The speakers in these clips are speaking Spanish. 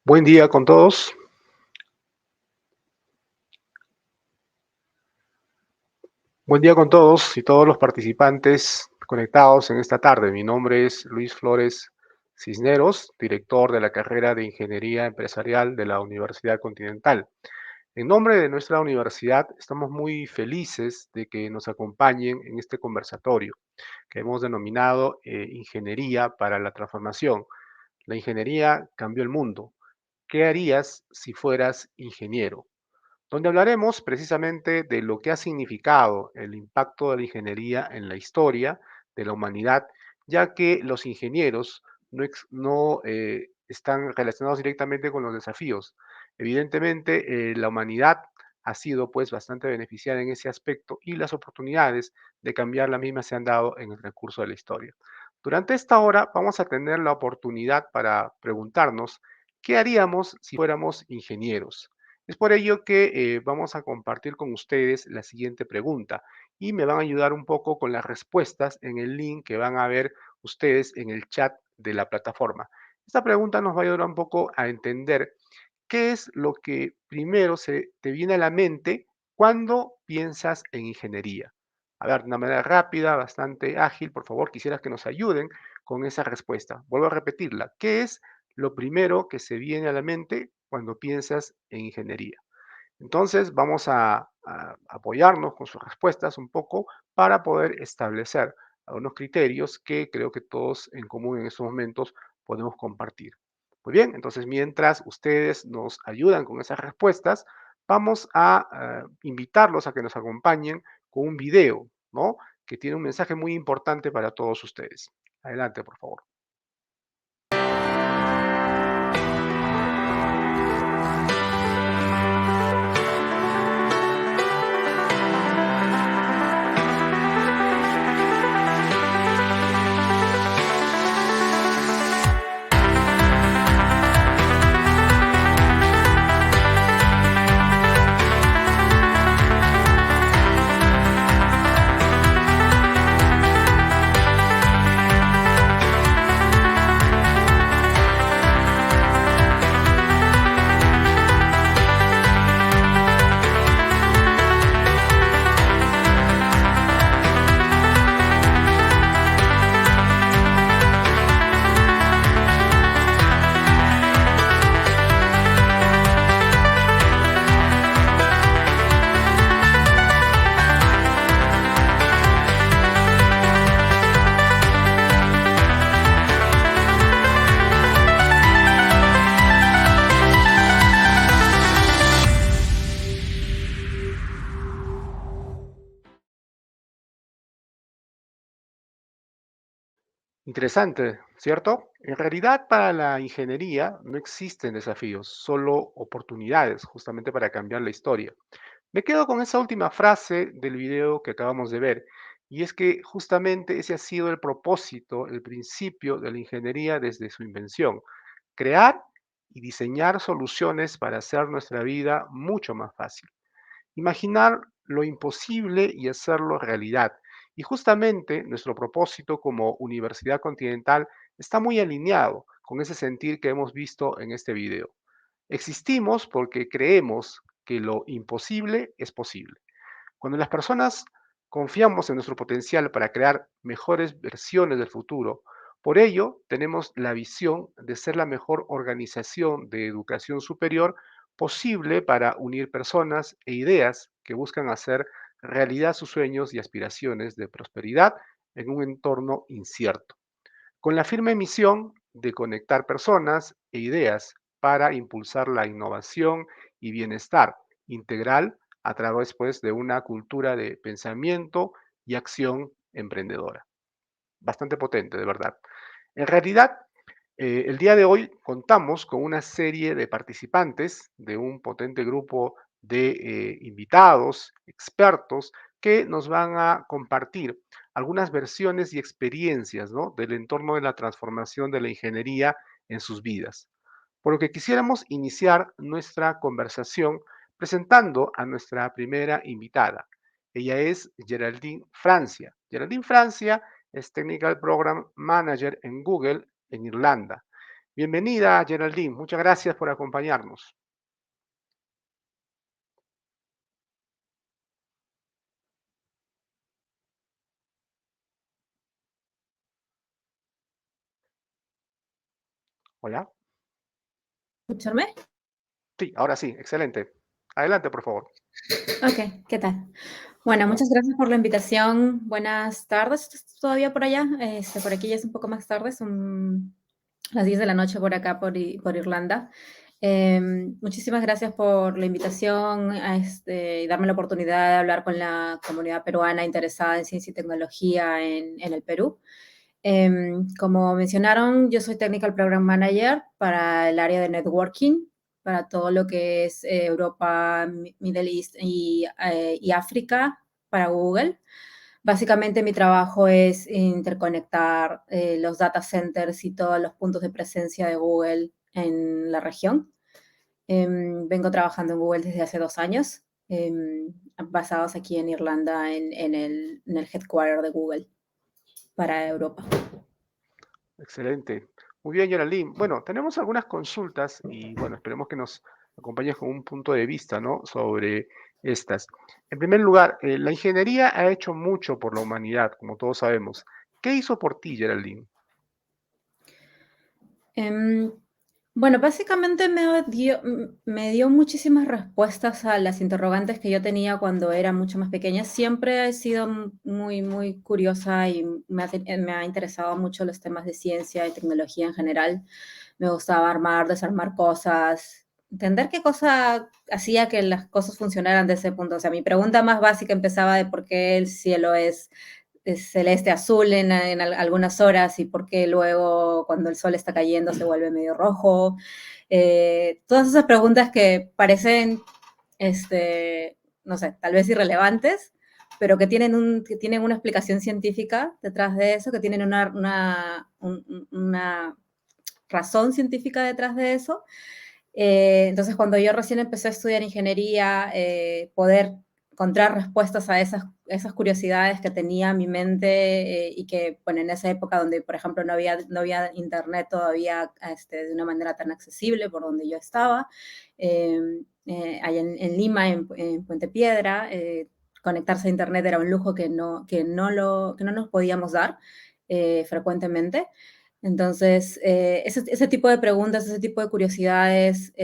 Buen día con todos. Buen día con todos y todos los participantes conectados en esta tarde. Mi nombre es Luis Flores Cisneros, director de la carrera de Ingeniería Empresarial de la Universidad Continental. En nombre de nuestra universidad, estamos muy felices de que nos acompañen en este conversatorio que hemos denominado Ingeniería para la Transformación. La ingeniería cambió el mundo. ¿Qué harías si fueras ingeniero? Donde hablaremos precisamente de lo que ha significado el impacto de la ingeniería en la historia de la humanidad, ya que los ingenieros no están relacionados directamente con los desafíos. Evidentemente, la humanidad ha sido pues bastante beneficiada en ese aspecto y las oportunidades de cambiar la misma se han dado en el recurso de la historia. Durante esta hora vamos a tener la oportunidad para preguntarnos qué haríamos si fuéramos ingenieros. Es por ello que vamos a compartir con ustedes la siguiente pregunta y me van a ayudar un poco con las respuestas en el link que van a ver ustedes en el chat de la plataforma. Esta pregunta nos va a ayudar un poco a entender qué es lo que primero se te viene a la mente cuando piensas en ingeniería. A ver, de una manera rápida, bastante ágil, por favor, quisiera que nos ayuden con esa respuesta. Vuelvo a repetirla. ¿Qué es lo primero que se viene a la mente cuando piensas en ingeniería? Entonces, vamos a apoyarnos con sus respuestas un poco para poder establecer algunos criterios que creo que todos en común en estos momentos podemos compartir. Muy bien, entonces mientras ustedes nos ayudan con esas respuestas, vamos a invitarlos a que nos acompañen con un video, ¿no? Que tiene un mensaje muy importante para todos ustedes. Adelante, por favor. Interesante, ¿cierto? En realidad, para la ingeniería no existen desafíos, solo oportunidades justamente para cambiar la historia. Me quedo con esa última frase del video que acabamos de ver, y es que justamente ese ha sido el propósito, el principio de la ingeniería desde su invención, crear y diseñar soluciones para hacer nuestra vida mucho más fácil. Imaginar lo imposible y hacerlo realidad. Y justamente nuestro propósito como Universidad Continental está muy alineado con ese sentir que hemos visto en este video. Existimos porque creemos que lo imposible es posible. Cuando las personas confiamos en nuestro potencial para crear mejores versiones del futuro, por ello tenemos la visión de ser la mejor organización de educación superior posible para unir personas e ideas que buscan hacer realidad sus sueños y aspiraciones de prosperidad en un entorno incierto, con la firme misión de conectar personas e ideas para impulsar la innovación y bienestar integral a través pues, de una cultura de pensamiento y acción emprendedora. Bastante potente, de verdad. En realidad, el día de hoy contamos con una serie de participantes de un potente grupo de invitados, expertos, que nos van a compartir algunas versiones y experiencias, ¿no?, del entorno de la transformación de la ingeniería en sus vidas. Por lo que quisiéramos iniciar nuestra conversación presentando a nuestra primera invitada. Ella es Geraldine Francia. Geraldine Francia es Technical Program Manager en Google en Irlanda. Bienvenida, Geraldine. Muchas gracias por acompañarnos. Hola. ¿Escucharme? Sí, ahora sí, excelente. Adelante, por favor. Ok, ¿qué tal? Bueno, Hola. muchas gracias por la invitación. Buenas tardes. ¿Estás todavía por allá? Por aquí ya es un poco más tarde, son las 10 de la noche por acá, por Irlanda. Muchísimas gracias por la invitación y darme la oportunidad de hablar con la comunidad peruana interesada en ciencia y tecnología en el Perú. Como mencionaron, yo soy Technical Program Manager para el área de networking, para todo lo que es Europa, Middle East y África para Google. Básicamente mi trabajo es interconectar los data centers y todos los puntos de presencia de Google en la región. Vengo trabajando en Google desde hace 2 años, basados aquí en Irlanda, en el headquarter de Google para Europa. Excelente. Muy bien, Geraldine. Bueno, tenemos algunas consultas y bueno, esperemos que nos acompañes con un punto de vista, ¿no? Sobre estas. En primer lugar, la ingeniería ha hecho mucho por la humanidad, como todos sabemos. ¿Qué hizo por ti, Geraldine? Em, bueno, básicamente me dio muchísimas respuestas a las interrogantes que yo tenía cuando era mucho más pequeña. Siempre he sido muy, muy curiosa y me ha interesado mucho los temas de ciencia y tecnología en general. Me gustaba armar, desarmar cosas, entender qué cosa hacía que las cosas funcionaran de ese punto. O sea, mi pregunta más básica empezaba de por qué el cielo es celeste azul en algunas horas y por qué luego cuando el sol está cayendo se vuelve medio rojo. Todas esas preguntas que parecen, no sé, tal vez irrelevantes, pero que tienen una explicación científica detrás de eso, que tienen una razón científica detrás de eso. Entonces, cuando yo recién empecé a estudiar ingeniería, poder encontrar respuestas a esas curiosidades que tenía mi mente y que, bueno, en esa época donde, por ejemplo, no había internet todavía de una manera tan accesible por donde yo estaba, eh, allá en Lima, en Puente Piedra, conectarse a internet era un lujo que no nos podíamos dar frecuentemente. Entonces, ese tipo de preguntas, ese tipo de curiosidades,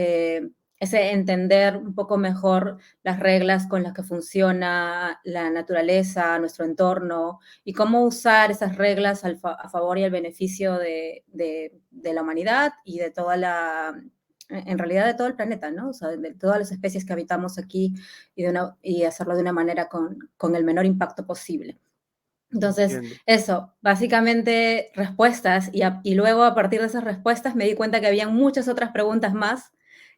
ese entender un poco mejor las reglas con las que funciona la naturaleza, nuestro entorno, y cómo usar esas reglas a favor y al beneficio de la humanidad y de en realidad de todo el planeta, ¿no? O sea, de todas las especies que habitamos aquí y hacerlo de una manera con el menor impacto posible. Entonces, Entiendo. eso, básicamente respuestas y luego a partir de esas respuestas me di cuenta que habían muchas otras preguntas más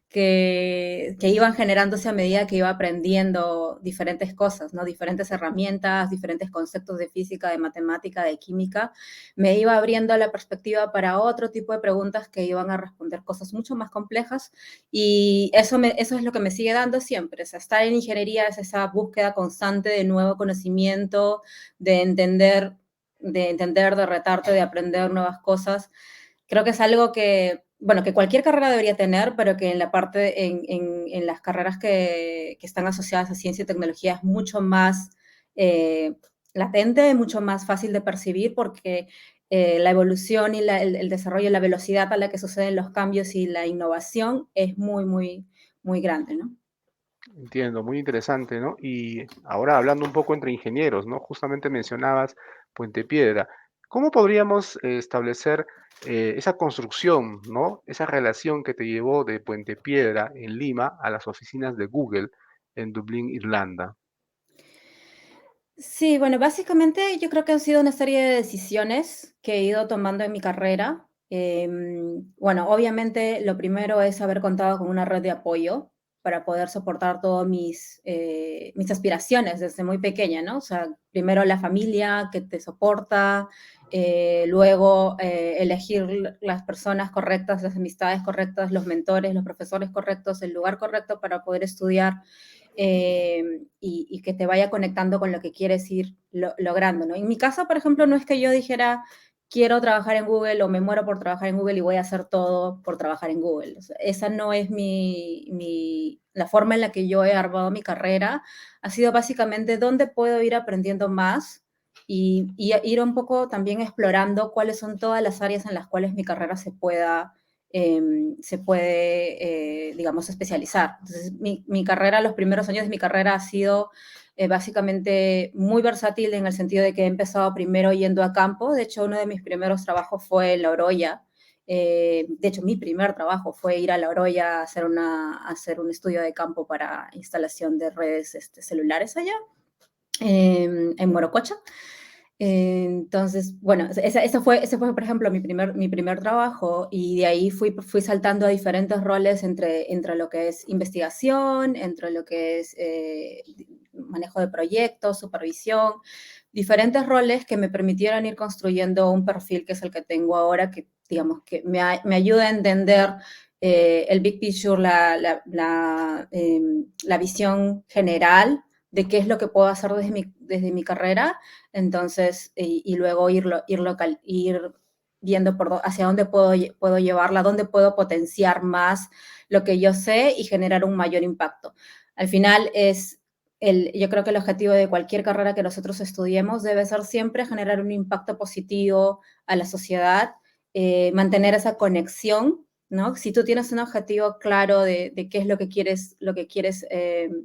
que iban generándose a medida que iba aprendiendo diferentes cosas, ¿no? Diferentes herramientas, diferentes conceptos de física, de matemática, de química. Me iba abriendo la perspectiva para otro tipo de preguntas que iban a responder cosas mucho más complejas y eso es lo que me sigue dando siempre. O sea, estar en ingeniería es esa búsqueda constante de nuevo conocimiento, de entender, de retarte, de aprender nuevas cosas. Creo que es algo que, bueno, que cualquier carrera debería tener, pero que en las carreras que están asociadas a ciencia y tecnología es mucho más eh, latente, mucho más fácil de percibir porque la evolución y el desarrollo, la velocidad a la que suceden los cambios y la innovación es muy, muy, muy grande, ¿no? Entiendo, muy interesante, ¿no? Y ahora hablando un poco entre ingenieros, ¿no? Justamente mencionabas Puente Piedra. ¿Cómo podríamos establecer esa construcción, ¿no? Esa relación que te llevó de Puente Piedra en Lima a las oficinas de Google en Dublín, Irlanda? Sí, bueno, básicamente yo creo que han sido una serie de decisiones que he ido tomando en mi carrera. Bueno, obviamente lo primero es haber contado con una red de apoyo para poder soportar todas mis aspiraciones desde muy pequeña, ¿no? O sea, primero la familia que te soporta, luego elegir las personas correctas, las amistades correctas, los mentores, los profesores correctos, el lugar correcto para poder estudiar y que te vaya conectando con lo que quieres ir logrando, ¿no? En mi caso, por ejemplo, no es que yo dijera, quiero trabajar en Google o me muero por trabajar en Google y voy a hacer todo por trabajar en Google. O sea, esa no es la forma en la que yo he armado mi carrera. Ha sido básicamente dónde puedo ir aprendiendo más y ir un poco también explorando cuáles son todas las áreas en las cuales mi carrera se puede, digamos, especializar. Entonces, mi carrera, los primeros años de mi carrera ha sido básicamente muy versátil en el sentido de que he empezado primero yendo a campo. De hecho, uno de mis primeros trabajos fue en La Oroya. De hecho, mi primer trabajo fue ir a La Oroya a hacer un estudio de campo para instalación de redes celulares allá, en Morococha. Entonces, bueno, ese fue, por ejemplo, mi primer trabajo y de ahí fui saltando a diferentes roles entre lo que es investigación, entre lo que es manejo de proyectos, supervisión, diferentes roles que me permitieron ir construyendo un perfil que es el que tengo ahora, que digamos que me ayuda a entender el big picture, la visión general de qué es lo que puedo hacer desde mi carrera, entonces, y luego ir viendo hacia dónde puedo llevarla, dónde puedo potenciar más lo que yo sé y generar un mayor impacto. Al final yo creo que el objetivo de cualquier carrera que nosotros estudiemos debe ser siempre generar un impacto positivo a la sociedad, mantener esa conexión, ¿no? Si tú tienes un objetivo claro de qué es lo que quieres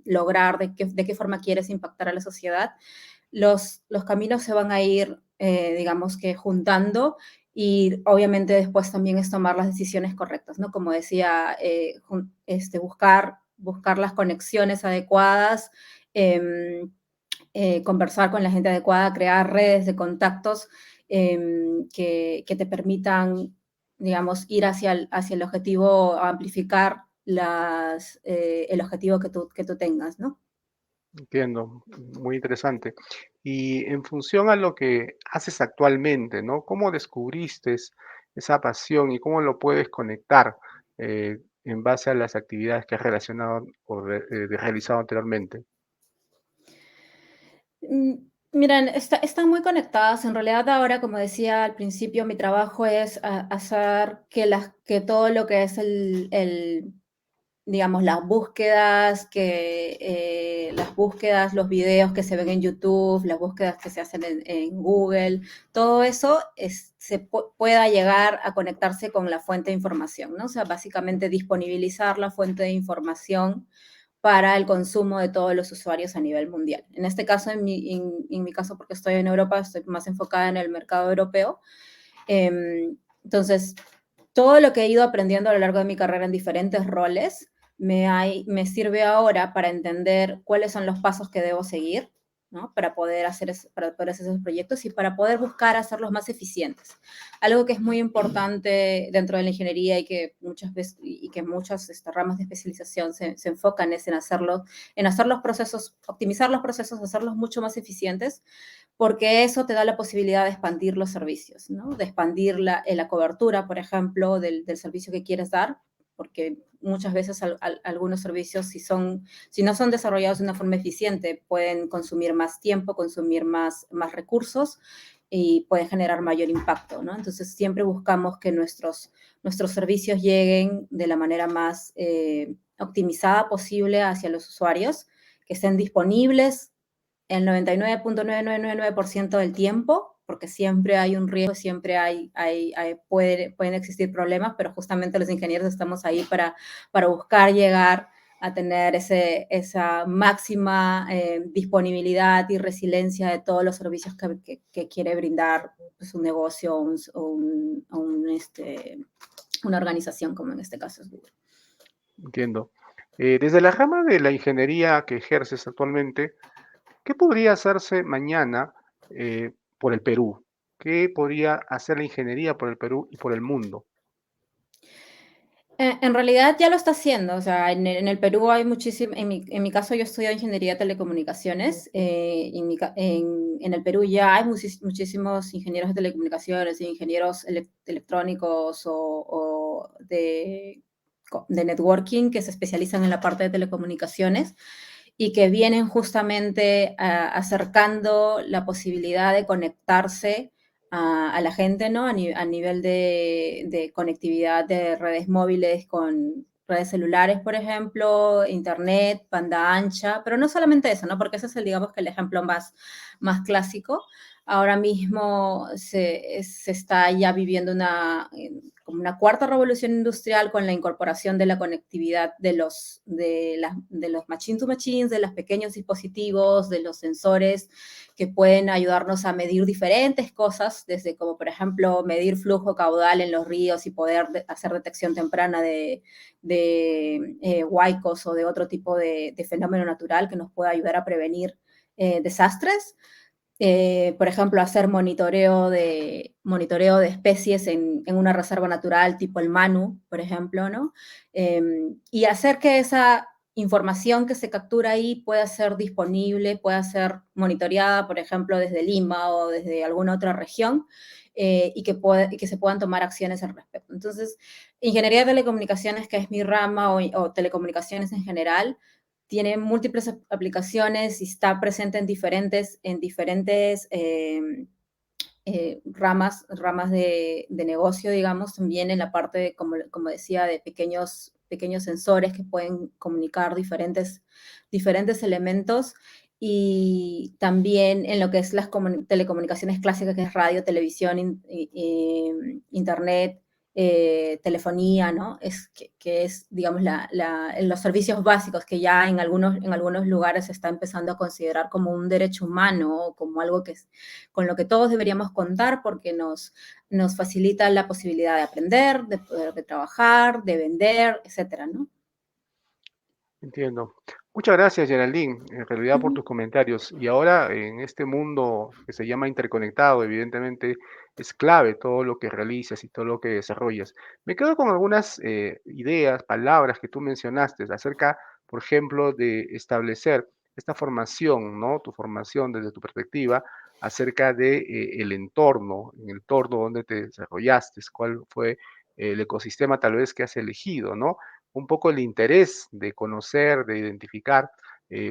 lograr, de qué forma quieres impactar a la sociedad, los caminos se van a ir, digamos que juntando y obviamente después también es tomar las decisiones correctas, ¿no? Como decía, buscar las conexiones adecuadas, conversar con la gente adecuada, crear redes de contactos que te permitan, digamos, ir hacia el objetivo, amplificar el objetivo que tú tengas, ¿no? Entiendo, muy interesante. Y en función a lo que haces actualmente, ¿no? ¿Cómo descubriste esa pasión y cómo lo puedes conectar en base a las actividades que has relacionado o realizado anteriormente? Mm, Miren, están muy conectadas. En realidad ahora, como decía al principio, mi trabajo es hacer que todo lo que es digamos, las búsquedas, los videos que se ven en YouTube, las búsquedas que se hacen en Google, todo eso pueda llegar a conectarse con la fuente de información, ¿no? O sea, básicamente disponibilizar la fuente de información para el consumo de todos los usuarios a nivel mundial. En este caso, en mi caso, porque estoy en Europa, estoy más enfocada en el mercado europeo. Entonces, todo lo que he ido aprendiendo a lo largo de mi carrera en diferentes roles me sirve ahora para entender cuáles son los pasos que debo seguir, ¿no? Para poder hacer esos proyectos y para poder buscar hacerlos más eficientes. Algo que es muy importante dentro de la ingeniería y que muchas veces y que muchas ramas de especialización se enfocan es en hacer los procesos, optimizar los procesos, hacerlos mucho más eficientes, porque eso te da la posibilidad de expandir los servicios, ¿no? De expandir la cobertura, por ejemplo, del servicio que quieres dar, porque muchas veces algunos servicios, si no son desarrollados de una forma eficiente, pueden consumir más tiempo, consumir más recursos y pueden generar mayor impacto, ¿no? Entonces, siempre buscamos que nuestros servicios lleguen de la manera más optimizada posible hacia los usuarios, que estén disponibles el 99.9999% del tiempo, porque siempre hay un riesgo, siempre pueden existir problemas, pero justamente los ingenieros estamos ahí para buscar llegar a tener esa máxima disponibilidad y resiliencia de todos los servicios que quiere brindar pues, un negocio o una organización, como en este caso es Google. Entiendo. Desde la rama de la ingeniería que ejerces actualmente, ¿qué podría hacerse mañana por el Perú? ¿Qué podría hacer la ingeniería por el Perú y por el mundo? En realidad ya lo está haciendo, o sea, en el Perú hay muchísimo, en mi caso yo estudio ingeniería de telecomunicaciones, en el Perú ya hay muchísimos ingenieros de telecomunicaciones, ingenieros electrónicos o de networking que se especializan en la parte de telecomunicaciones y que vienen justamente acercando la posibilidad de conectarse a la gente, ¿no? A nivel de conectividad de redes móviles con redes celulares, por ejemplo, internet, banda ancha, pero no solamente eso, ¿no? Porque ese es el, digamos, que el ejemplo más clásico. Ahora mismo se está ya viviendo como una cuarta revolución industrial con la incorporación de la conectividad de los machine to machines, de los pequeños dispositivos, de los sensores que pueden ayudarnos a medir diferentes cosas, desde como por ejemplo medir flujo caudal en los ríos y poder hacer detección temprana de huaicos o de otro tipo de fenómeno natural que nos pueda ayudar a prevenir desastres. Por ejemplo, hacer monitoreo de especies en una reserva natural tipo el Manu, por ejemplo, ¿no? Y hacer que esa información que se captura ahí pueda ser disponible, pueda ser monitoreada, por ejemplo, desde Lima o desde alguna otra región, y que se puedan tomar acciones al respecto. Entonces, ingeniería de telecomunicaciones, que es mi rama, o telecomunicaciones en general, tiene múltiples aplicaciones y está presente en diferentes ramas de negocio, digamos, también en la parte, como decía, de pequeños sensores que pueden comunicar diferentes elementos, y también en lo que es las telecomunicaciones clásicas, que es radio, televisión, internet, telefonía, ¿no? Que es, digamos, los servicios básicos que ya en algunos lugares se está empezando a considerar como un derecho humano, o como algo con lo que todos deberíamos contar, porque nos facilita la posibilidad de aprender, de poder de trabajar, de vender, etcétera, ¿no? Entiendo. Muchas gracias, Geraldine, en realidad por Ujú. tus comentarios. Y ahora, en este mundo que se llama interconectado, evidentemente es clave todo lo que realizas y todo lo que desarrollas. Me quedo con algunas ideas, palabras que tú mencionaste acerca, por ejemplo, de establecer esta formación, ¿no? Tu formación desde tu perspectiva acerca de el entorno, en el entorno donde te desarrollaste, cuál fue el ecosistema tal vez que has elegido, ¿no? Un poco el interés de conocer, de identificar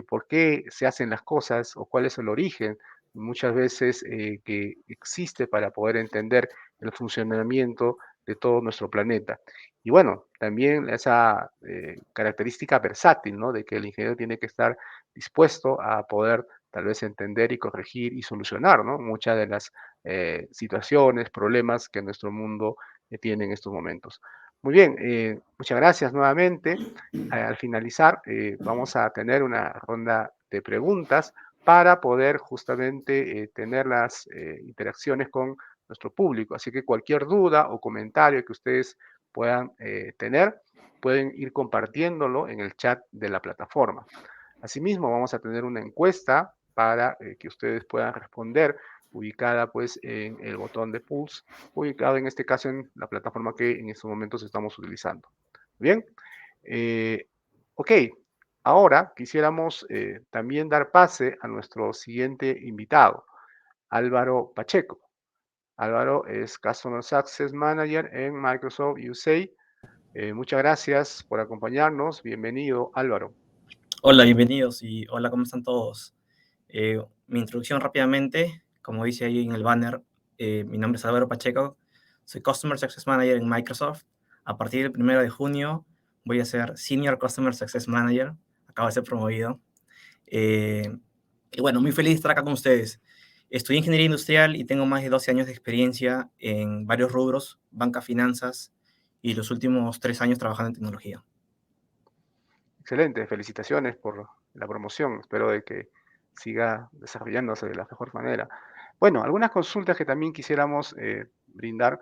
por qué se hacen las cosas o cuál es el origen muchas veces que existe para poder entender el funcionamiento de todo nuestro planeta. Y bueno, también esa característica versátil, ¿no? De que el ingeniero tiene que estar dispuesto a poder tal vez entender y corregir y solucionar, ¿no? Muchas de las situaciones, problemas que nuestro mundo tiene en estos momentos. Muy bien, muchas gracias nuevamente. Al finalizar, vamos a tener una ronda de preguntas para poder justamente tener las interacciones con nuestro público. Así que cualquier duda o comentario que ustedes puedan tener, pueden ir compartiéndolo en el chat de la plataforma. Asimismo, vamos a tener una encuesta para que ustedes puedan responder, ubicada pues en el botón de Pulse, ubicado en este caso en la plataforma que en estos momentos estamos utilizando. Bien, eh, ok, ahora quisiéramos también dar pase a nuestro siguiente invitado, Álvaro Pacheco. Álvaro es Customer Success Manager en Microsoft USA. Muchas gracias por acompañarnos. Bienvenido, Álvaro. Hola, bienvenidos y hola, ¿cómo están todos? Mi introducción rápidamente, como dice ahí en el banner, mi nombre es Álvaro Pacheco, soy Customer Success Manager en Microsoft. A partir del 1 de junio voy a ser Senior Customer Success Manager, acabo de ser promovido. Eh, y bueno, muy feliz de estar acá con ustedes. Estudié Ingeniería Industrial y tengo más de 12 años de experiencia en varios rubros, banca, finanzas, y los últimos 3 años trabajando en tecnología. Excelente, felicitaciones por la promoción. Espero de que siga desarrollándose de la mejor manera. Bueno, algunas consultas que también quisiéramos brindar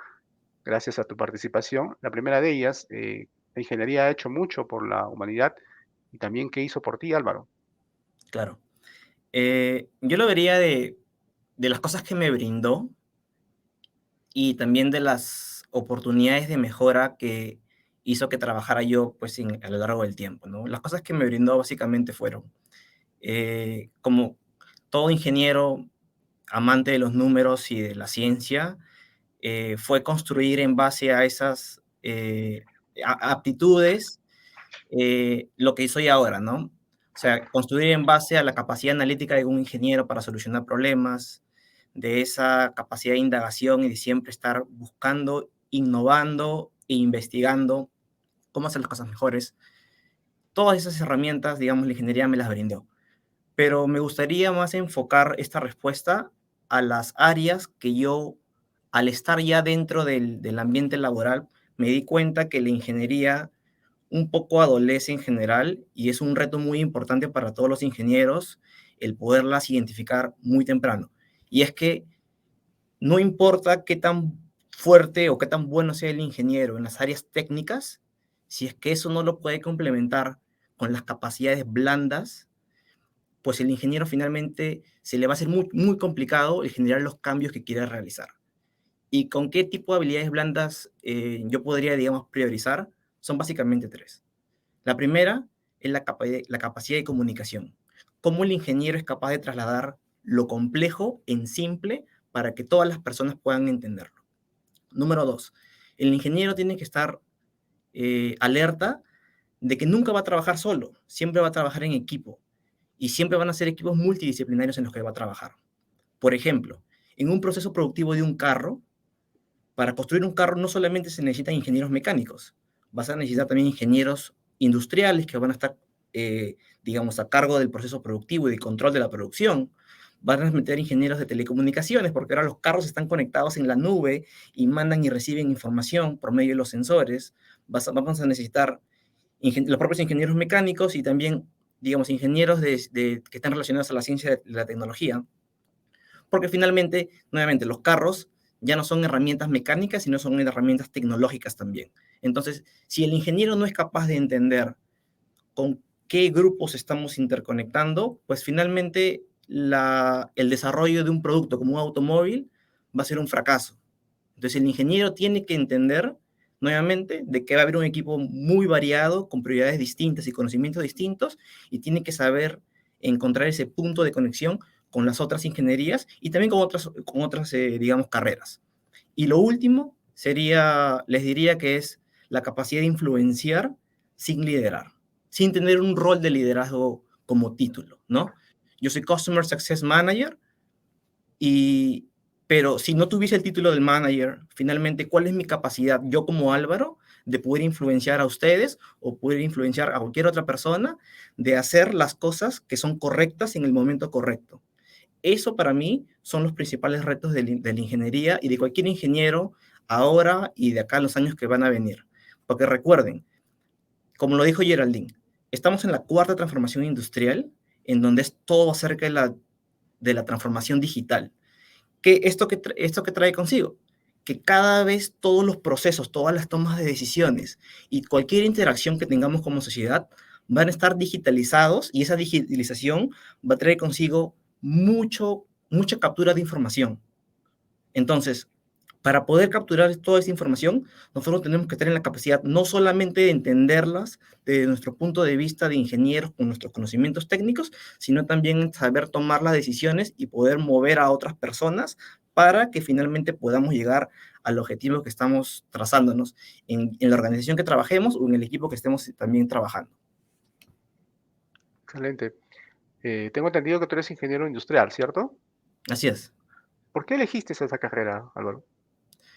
gracias a tu participación. La primera de ellas, la ingeniería ha hecho mucho por la humanidad y también qué hizo por ti, Álvaro. Claro. Yo lo vería de las cosas que me brindó y también de las oportunidades de mejora que hizo que trabajara yo pues a lo largo del tiempo, ¿no? Las cosas que me brindó básicamente fueron, como todo ingeniero amante de los números y de la ciencia, fue construir en base a esas aptitudes lo que soy ahora, ¿no? O sea, construir en base a la capacidad analítica de un ingeniero para solucionar problemas, de esa capacidad de indagación y de siempre estar buscando, innovando e investigando cómo hacer las cosas mejores. Todas esas herramientas, digamos, la ingeniería me las brindó. Pero me gustaría más enfocar esta respuesta a las áreas que yo, al estar ya dentro del ambiente laboral, me di cuenta que la ingeniería un poco adolece en general y es un reto muy importante para todos los ingenieros el poderlas identificar muy temprano. Y es que no importa qué tan fuerte o qué tan bueno sea el ingeniero en las áreas técnicas, si es que eso no lo puede complementar con las capacidades blandas, pues el ingeniero finalmente se le va a hacer muy, muy complicado el generar los cambios que quiere realizar. ¿Y con qué tipo de habilidades blandas yo podría, digamos, priorizar? Son básicamente tres. La primera es la capacidad de comunicación. Cómo el ingeniero es capaz de trasladar lo complejo en simple para que todas las personas puedan entenderlo. Número dos, el ingeniero tiene que estar alerta de que nunca va a trabajar solo, siempre va a trabajar en equipo y siempre van a ser equipos multidisciplinarios en los que va a trabajar. Por ejemplo, en un proceso productivo de un carro, para construir un carro no solamente se necesitan ingenieros mecánicos, vas a necesitar también ingenieros industriales que van a estar, digamos, a cargo del proceso productivo y de control de la producción. Van a meter ingenieros de telecomunicaciones, porque ahora los carros están conectados en la nube y mandan y reciben información por medio de los sensores. Vamos a necesitar los propios ingenieros mecánicos y también, digamos, ingenieros que están relacionados a la ciencia de la tecnología, porque finalmente, nuevamente, los carros ya no son herramientas mecánicas, sino son herramientas tecnológicas también. Entonces, si el ingeniero no es capaz de entender con qué grupos estamos interconectando, pues finalmente el desarrollo de un producto como un automóvil va a ser un fracaso. Entonces, el ingeniero tiene que entender, nuevamente, de que va a haber un equipo muy variado, con prioridades distintas y conocimientos distintos, y tiene que saber encontrar ese punto de conexión con las otras ingenierías y también con otras digamos, carreras. Y lo último sería, les diría que es la capacidad de influenciar sin liderar, sin tener un rol de liderazgo como título, ¿no? Yo soy Customer Success Manager, pero si no tuviese el título del manager, finalmente, ¿cuál es mi capacidad, yo como Álvaro, de poder influenciar a ustedes o poder influenciar a cualquier otra persona de hacer las cosas que son correctas en el momento correcto? Eso para mí son los principales retos de la ingeniería y de cualquier ingeniero ahora y de acá a los años que van a venir. Porque recuerden, como lo dijo Geraldine, estamos en la cuarta transformación industrial, en donde es todo acerca de la transformación digital. Esto que trae consigo, que cada vez todos los procesos, todas las tomas de decisiones y cualquier interacción que tengamos como sociedad van a estar digitalizados y esa digitalización va a traer consigo mucha captura de información. Entonces, para poder capturar toda esa información, nosotros tenemos que tener la capacidad no solamente de entenderlas desde nuestro punto de vista de ingenieros con nuestros conocimientos técnicos, sino también saber tomar las decisiones y poder mover a otras personas para que finalmente podamos llegar al objetivo que estamos trazándonos en la organización que trabajemos o en el equipo que estemos también trabajando. Excelente. Tengo entendido que tú eres ingeniero industrial, ¿cierto? Así es. ¿Por qué elegiste esa carrera, Álvaro?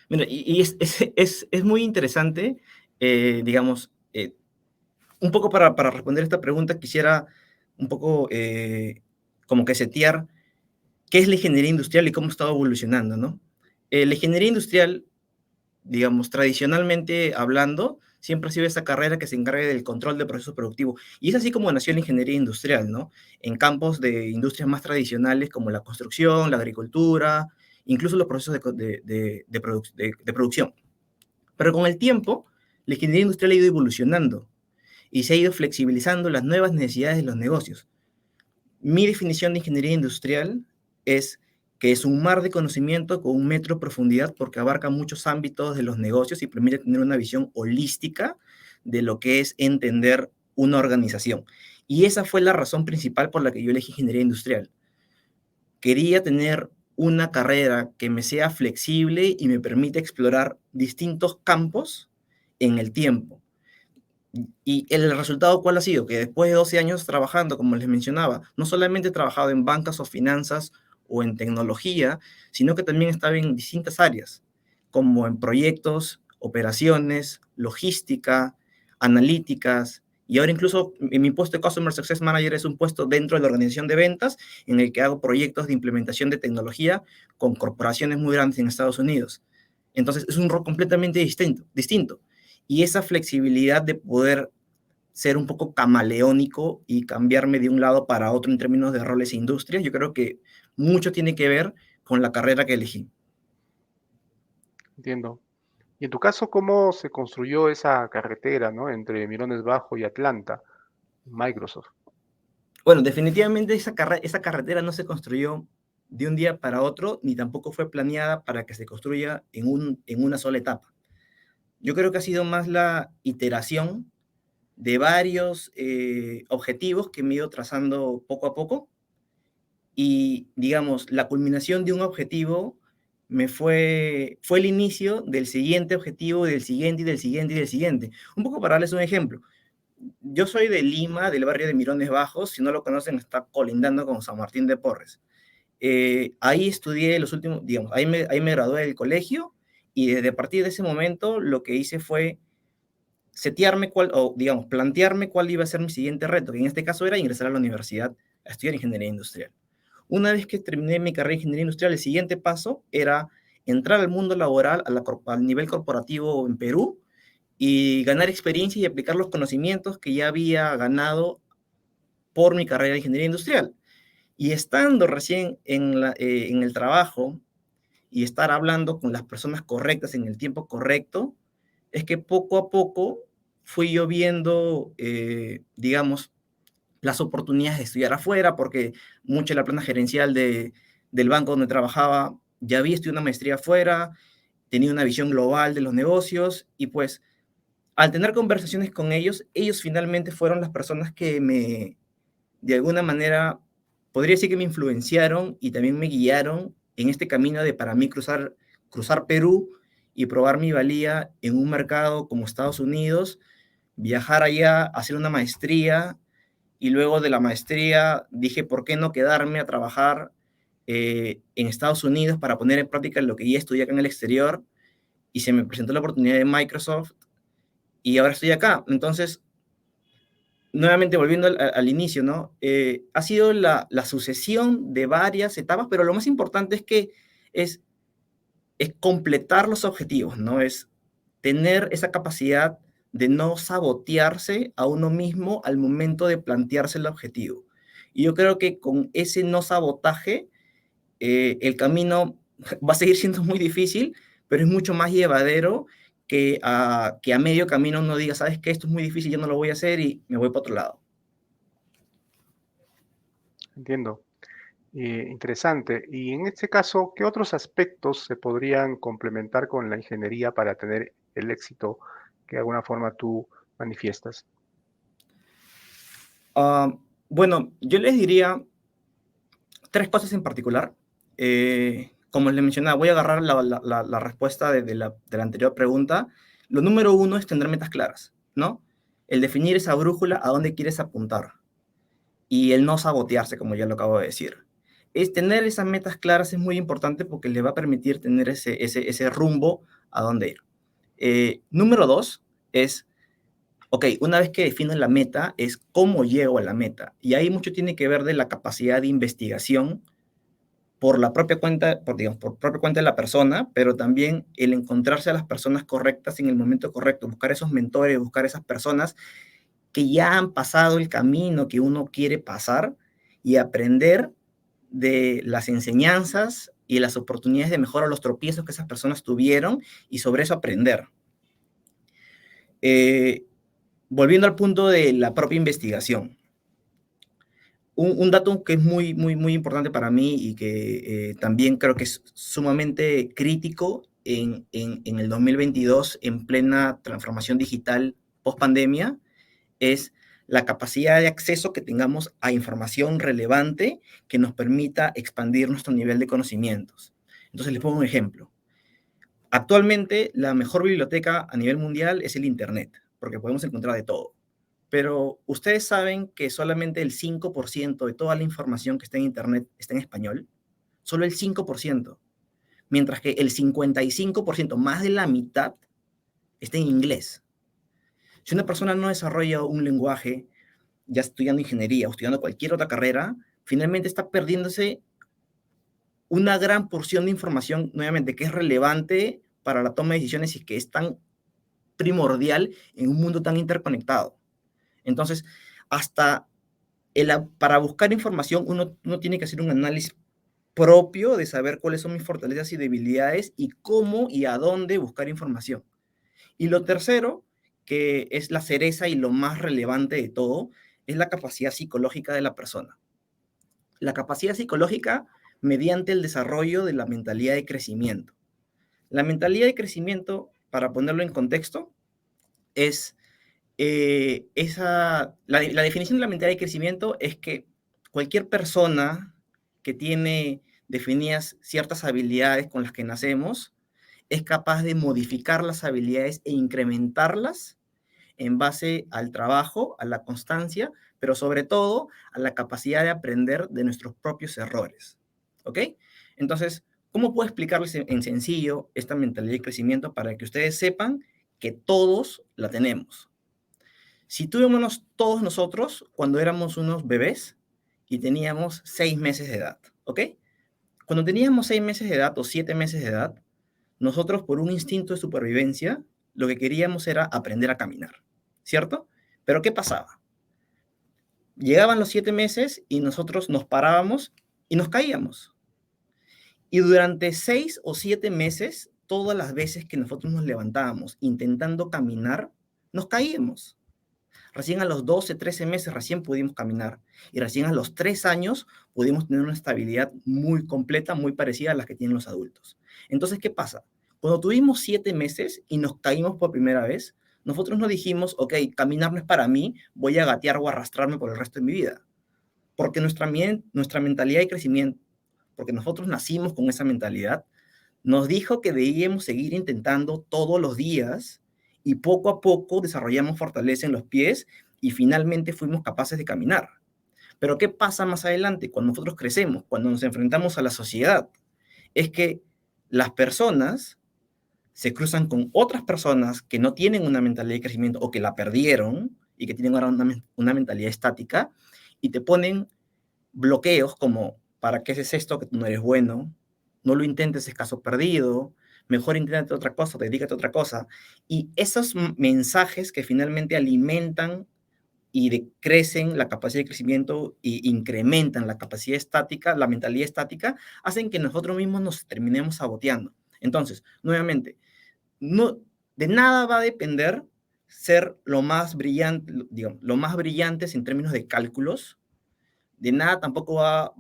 Mira, es muy interesante, digamos, un poco para responder esta pregunta, quisiera un poco como que setear qué es la ingeniería industrial y cómo ha estado evolucionando, ¿no? La ingeniería industrial, digamos, tradicionalmente hablando, siempre ha sido esa carrera que se encarga del control del proceso productivo. Y es así como nació la ingeniería industrial, ¿no? En campos de industrias más tradicionales como la construcción, la agricultura, incluso los procesos de producción. Pero con el tiempo, la ingeniería industrial ha ido evolucionando y se ha ido flexibilizando las nuevas necesidades de los negocios. Mi definición de ingeniería industrial es que es un mar de conocimiento con un metro de profundidad porque abarca muchos ámbitos de los negocios y permite tener una visión holística de lo que es entender una organización. Y esa fue la razón principal por la que yo elegí ingeniería industrial. Quería tener una carrera que me sea flexible y me permita explorar distintos campos en el tiempo. Y el resultado, ¿cuál ha sido? Que después de 12 años trabajando, como les mencionaba, no solamente he trabajado en bancas o finanzas o en tecnología, sino que también estaba en distintas áreas, como en proyectos, operaciones, logística, analíticas, y ahora incluso en mi puesto de Customer Success Manager es un puesto dentro de la organización de ventas en el que hago proyectos de implementación de tecnología con corporaciones muy grandes en Estados Unidos. Entonces es un rol completamente distinto. Y esa flexibilidad de poder ser un poco camaleónico y cambiarme de un lado para otro en términos de roles e industrias, yo creo que mucho tiene que ver con la carrera que elegí. Entiendo. Y en tu caso, ¿cómo se construyó esa carretera, ¿no? Entre Mirones Bajo y Atlanta, Microsoft? Bueno, definitivamente esa carretera no se construyó de un día para otro, ni tampoco fue planeada para que se construya en una sola etapa. Yo creo que ha sido más la iteración de varios objetivos que me he ido trazando poco a poco y, digamos, la culminación de un objetivo fue el inicio del siguiente objetivo, del siguiente, y del siguiente, y del siguiente. Un poco para darles un ejemplo. Yo soy de Lima, del barrio de Mirones Bajos. Si no lo conocen, está colindando con San Martín de Porres. Ahí estudié los últimos, digamos, ahí me gradué del colegio y desde a partir de ese momento lo que hice fue plantearme cuál iba a ser mi siguiente reto, que en este caso era ingresar a la universidad a estudiar ingeniería industrial. Una vez que terminé mi carrera de ingeniería industrial, el siguiente paso era entrar al mundo laboral, al nivel corporativo en Perú, y ganar experiencia y aplicar los conocimientos que ya había ganado por mi carrera de ingeniería industrial. Y estando recién en el trabajo y estar hablando con las personas correctas en el tiempo correcto, es que poco a poco fui yo viendo, digamos, las oportunidades de estudiar afuera, porque mucha de la plana gerencial del banco donde trabajaba ya había estudiado una maestría afuera, tenía una visión global de los negocios y pues al tener conversaciones con ellos finalmente fueron las personas que de alguna manera, podría decir que me influenciaron y también me guiaron en este camino de para mí cruzar Perú y probar mi valía en un mercado como Estados Unidos, viajar allá, hacer una maestría y luego de la maestría dije, ¿por qué no quedarme a trabajar en Estados Unidos para poner en práctica lo que ya estudié acá en el exterior? Y se me presentó la oportunidad de Microsoft y ahora estoy acá. Entonces, nuevamente volviendo al inicio, ¿no? Ha sido la sucesión de varias etapas, pero lo más importante es que es, es completar los objetivos, ¿no? Es tener esa capacidad de no sabotearse a uno mismo al momento de plantearse el objetivo. Y yo creo que con ese no sabotaje, el camino va a seguir siendo muy difícil, pero es mucho más llevadero que a medio camino uno diga, sabes que esto es muy difícil, yo no lo voy a hacer y me voy para otro lado. Entiendo. Interesante. Y en este caso, ¿qué otros aspectos se podrían complementar con la ingeniería para tener el éxito que de alguna forma tú manifiestas? Uh, bueno, yo les diría tres cosas en particular. Como les mencionaba, voy a agarrar la respuesta de la anterior pregunta. Lo número uno es tener metas claras, ¿no? El definir esa brújula a dónde quieres apuntar y el no sabotearse, como ya lo acabo de decir. Es tener esas metas claras es muy importante porque le va a permitir tener ese rumbo a dónde ir. Número dos es, ok, una vez que defino la meta, es cómo llego a la meta. Y ahí mucho tiene que ver de la capacidad de investigación por la propia cuenta, digamos, por propia cuenta de la persona, pero también el encontrarse a las personas correctas en el momento correcto, buscar esos mentores, buscar esas personas que ya han pasado el camino que uno quiere pasar y aprender de las enseñanzas y las oportunidades de mejora, los tropiezos que esas personas tuvieron y sobre eso aprender. Volviendo al punto de la propia investigación. Un dato que es muy, muy, muy importante para mí y que también creo que es sumamente crítico en el 2022, en plena transformación digital post-pandemia, es la capacidad de acceso que tengamos a información relevante que nos permita expandir nuestro nivel de conocimientos. Entonces, les pongo un ejemplo. Actualmente, la mejor biblioteca a nivel mundial es el Internet, porque podemos encontrar de todo. Pero ustedes saben que solamente el 5% de toda la información que está en Internet está en español. solo el 5%, mientras que el 55%, más de la mitad, está en inglés. Si una persona no desarrolla un lenguaje, ya estudiando ingeniería o estudiando cualquier otra carrera, finalmente está perdiéndose una gran porción de información, nuevamente, que es relevante para la toma de decisiones y que es tan primordial en un mundo tan interconectado. Entonces, hasta para buscar información, uno tiene que hacer un análisis propio de saber cuáles son mis fortalezas y debilidades y cómo y a dónde buscar información. Y lo tercero, que es la cereza y lo más relevante de todo, es la capacidad psicológica de la persona. La capacidad psicológica mediante el desarrollo de la mentalidad de crecimiento. La mentalidad de crecimiento, para ponerlo en contexto, es la definición de la mentalidad de crecimiento es que cualquier persona que tiene definidas ciertas habilidades con las que nacemos es capaz de modificar las habilidades e incrementarlas en base al trabajo, a la constancia, pero sobre todo a la capacidad de aprender de nuestros propios errores. ¿Ok? Entonces, ¿cómo puedo explicarles en sencillo esta mentalidad de crecimiento para que ustedes sepan que todos la tenemos? Si tuviéramos todos nosotros cuando éramos unos bebés y teníamos 6 meses de edad, ¿ok? Cuando teníamos 6 meses de edad o 7 meses de edad, nosotros por un instinto de supervivencia, lo que queríamos era aprender a caminar, ¿cierto? Pero ¿qué pasaba? Llegaban los 7 meses y nosotros nos parábamos y nos caíamos. Y durante 6 o 7 meses, todas las veces que nosotros nos levantábamos intentando caminar, nos caíamos. Recién a los 12, 13 meses recién pudimos caminar. Y recién a los 3 años pudimos tener una estabilidad muy completa, muy parecida a la que tienen los adultos. Entonces, ¿qué pasa? Cuando tuvimos 7 meses y nos caímos por primera vez, nosotros no dijimos, ok, caminar no es para mí, voy a gatear o arrastrarme por el resto de mi vida. Porque nuestra mentalidad de crecimiento, porque nosotros nacimos con esa mentalidad, nos dijo que debíamos seguir intentando todos los días y poco a poco desarrollamos fortaleza en los pies y finalmente fuimos capaces de caminar. Pero ¿qué pasa más adelante cuando nosotros crecemos, cuando nos enfrentamos a la sociedad? Es que las personas se cruzan con otras personas que no tienen una mentalidad de crecimiento o que la perdieron y que tienen ahora una mentalidad estática y te ponen bloqueos como, ¿para qué haces esto que tú no eres bueno? No lo intentes, es caso perdido. Mejor inténtate otra cosa, dedícate a otra cosa. Y esos mensajes que finalmente alimentan y crecen la capacidad de crecimiento y incrementan la capacidad estática, la mentalidad estática, hacen que nosotros mismos nos terminemos saboteando. Entonces, nuevamente, no, de nada va a depender ser lo más brillante, digamos, lo más brillantes en términos de cálculos. De nada tampoco va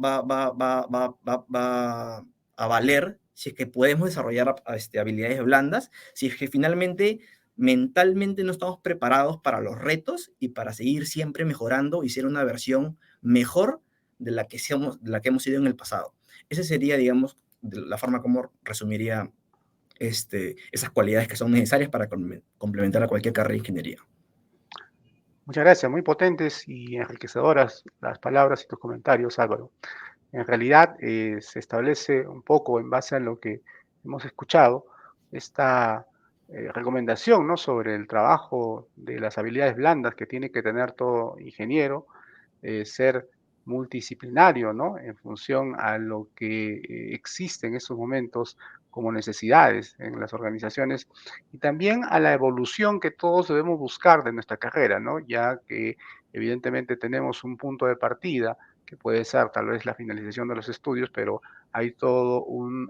a valer si es que podemos desarrollar habilidades blandas, si es que finalmente mentalmente no estamos preparados para los retos y para seguir siempre mejorando y ser una versión mejor de la que hemos sido en el pasado. Esa sería, digamos, la forma como resumiría esas cualidades que son necesarias para complementar a cualquier carrera de ingeniería. Muchas gracias, muy potentes y enriquecedoras las palabras y tus comentarios, Álvaro. En realidad se establece un poco en base a lo que hemos escuchado, esta recomendación, ¿no?, sobre el trabajo de las habilidades blandas que tiene que tener todo ingeniero, ser multidisciplinario, ¿no?, en función a lo que existe en estos momentos como necesidades en las organizaciones y también a la evolución que todos debemos buscar de nuestra carrera, ¿no?, ya que evidentemente tenemos un punto de partida que puede ser tal vez la finalización de los estudios, pero hay todo un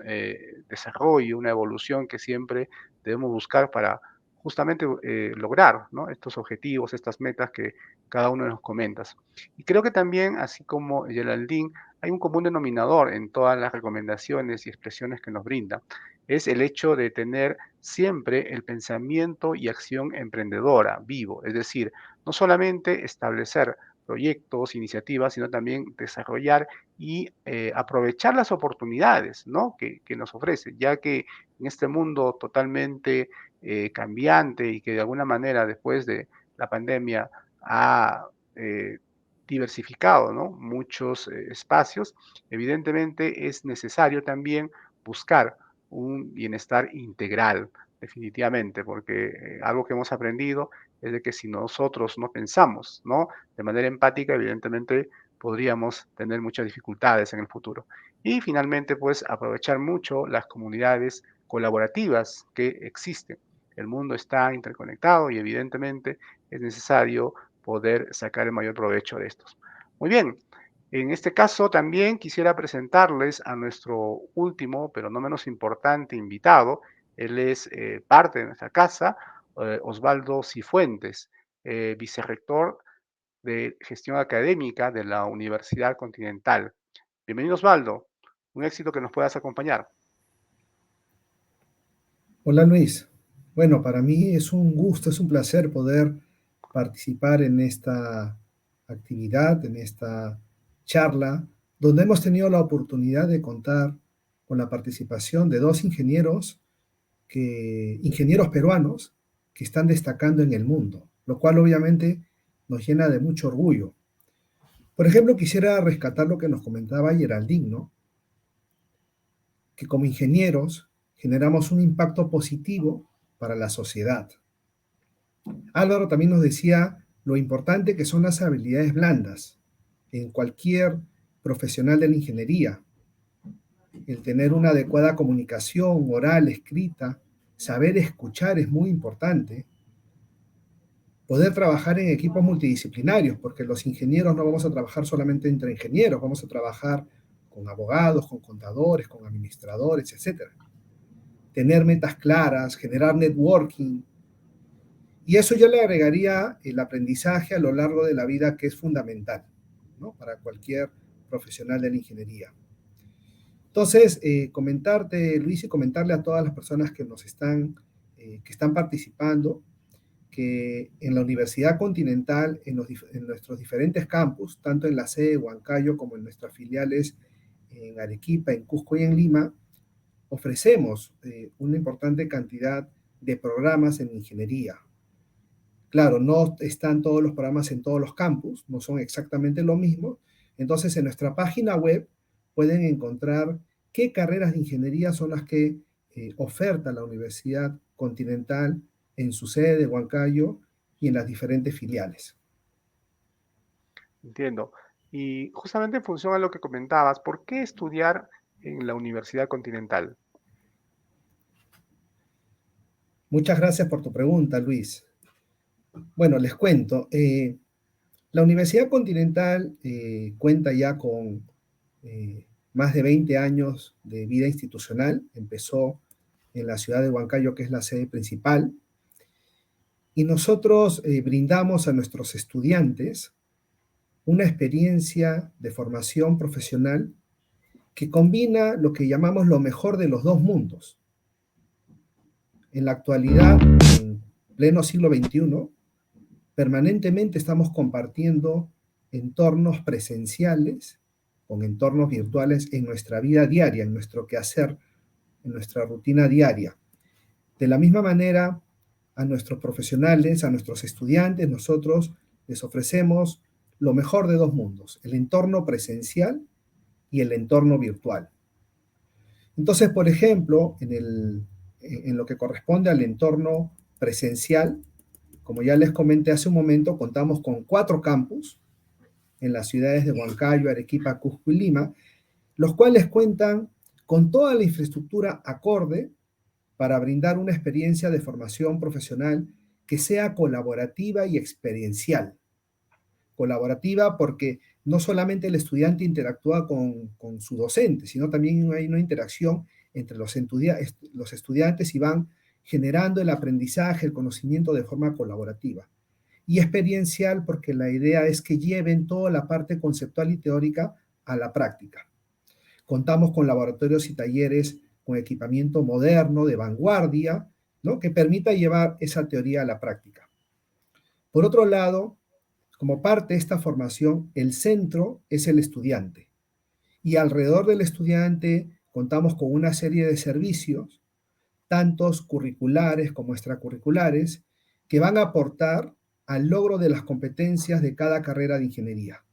desarrollo, una evolución que siempre debemos buscar para justamente lograr, ¿no?, estos objetivos, estas metas que cada uno nos comentas. Y creo que también, así como Geraldine, hay un común denominador en todas las recomendaciones y expresiones que nos brinda. Es el hecho de tener siempre el pensamiento y acción emprendedora vivo, es decir, no solamente establecer proyectos, iniciativas, sino también desarrollar y aprovechar las oportunidades, ¿no?, que nos ofrece, ya que en este mundo totalmente cambiante y que de alguna manera después de la pandemia ha diversificado, ¿no? Muchos espacios. Evidentemente es necesario también buscar un bienestar integral, definitivamente, porque algo que hemos aprendido es de que si nosotros no pensamos, ¿no? De manera empática, evidentemente podríamos tener muchas dificultades en el futuro. Y finalmente, pues aprovechar mucho las comunidades colaborativas que existen. El mundo está interconectado y evidentemente es necesario poder sacar el mayor provecho de estos. Muy bien, en este caso también quisiera presentarles a nuestro último, pero no menos importante invitado. Él es parte de nuestra casa, Osvaldo Cifuentes, vicerrector de gestión académica de la Universidad Continental. Bienvenido, Osvaldo. Un éxito que nos puedas acompañar. Hola Luis. Bueno, para mí es un gusto, es un placer poder participar en esta actividad, en esta charla, donde hemos tenido la oportunidad de contar con la participación de dos ingenieros peruanos que están destacando en el mundo, lo cual obviamente nos llena de mucho orgullo. Por ejemplo, quisiera rescatar lo que nos comentaba Geraldine, ¿no? Que como ingenieros generamos un impacto positivo para la sociedad. Álvaro también nos decía lo importante que son las habilidades blandas en cualquier profesional de la ingeniería. El tener una adecuada comunicación oral, escrita, saber escuchar es muy importante. Poder trabajar en equipos multidisciplinarios, porque los ingenieros no vamos a trabajar solamente entre ingenieros, vamos a trabajar con abogados, con contadores, con administradores, etc. Tener metas claras, generar networking. Y eso yo le agregaría el aprendizaje a lo largo de la vida, que es fundamental, ¿no? Para cualquier profesional de la ingeniería. Entonces, comentarte, Luis, y comentarle a todas las personas que que están participando, que en la Universidad Continental, en nuestros diferentes campus, tanto en la sede de Huancayo como en nuestras filiales en Arequipa, en Cusco y en Lima, ofrecemos una importante cantidad de programas en ingeniería. Claro, no están todos los programas en todos los campus, no son exactamente lo mismo. Entonces, en nuestra página web pueden encontrar qué carreras de ingeniería son las que oferta la Universidad Continental en su sede de Huancayo y en las diferentes filiales. Entiendo. Y justamente en función a lo que comentabas, ¿por qué estudiar en la Universidad Continental? Muchas gracias por tu pregunta, Luis. Bueno, les cuento. La Universidad Continental cuenta ya con más de 20 años de vida institucional. Empezó en la ciudad de Huancayo, que es la sede principal, y nosotros brindamos a nuestros estudiantes una experiencia de formación profesional que combina lo que llamamos lo mejor de los dos mundos. En la actualidad, en pleno siglo XXI, permanentemente estamos compartiendo entornos presenciales con entornos virtuales en nuestra vida diaria, en nuestro quehacer, en nuestra rutina diaria. De la misma manera, a nuestros profesionales, a nuestros estudiantes, nosotros les ofrecemos lo mejor de dos mundos, el entorno presencial y el entorno virtual. Entonces, por ejemplo, en lo que corresponde al entorno presencial, como ya les comenté hace un momento, contamos con 4 campus en las ciudades de Huancayo, Arequipa, Cusco y Lima, los cuales cuentan con toda la infraestructura acorde para brindar una experiencia de formación profesional que sea colaborativa y experiencial. Colaborativa porque no solamente el estudiante interactúa con su docente, sino también hay una interacción entre los estudiantes y van generando el aprendizaje, el conocimiento de forma colaborativa. Y experiencial porque la idea es que lleven toda la parte conceptual y teórica a la práctica. Contamos con laboratorios y talleres con equipamiento moderno, de vanguardia, ¿no? Que permita llevar esa teoría a la práctica. Por otro lado, como parte de esta formación, el centro es el estudiante. Y alrededor del estudiante contamos con una serie de servicios, tantos curriculares como extracurriculares, que van a aportar al logro de las competencias de cada carrera de ingeniería.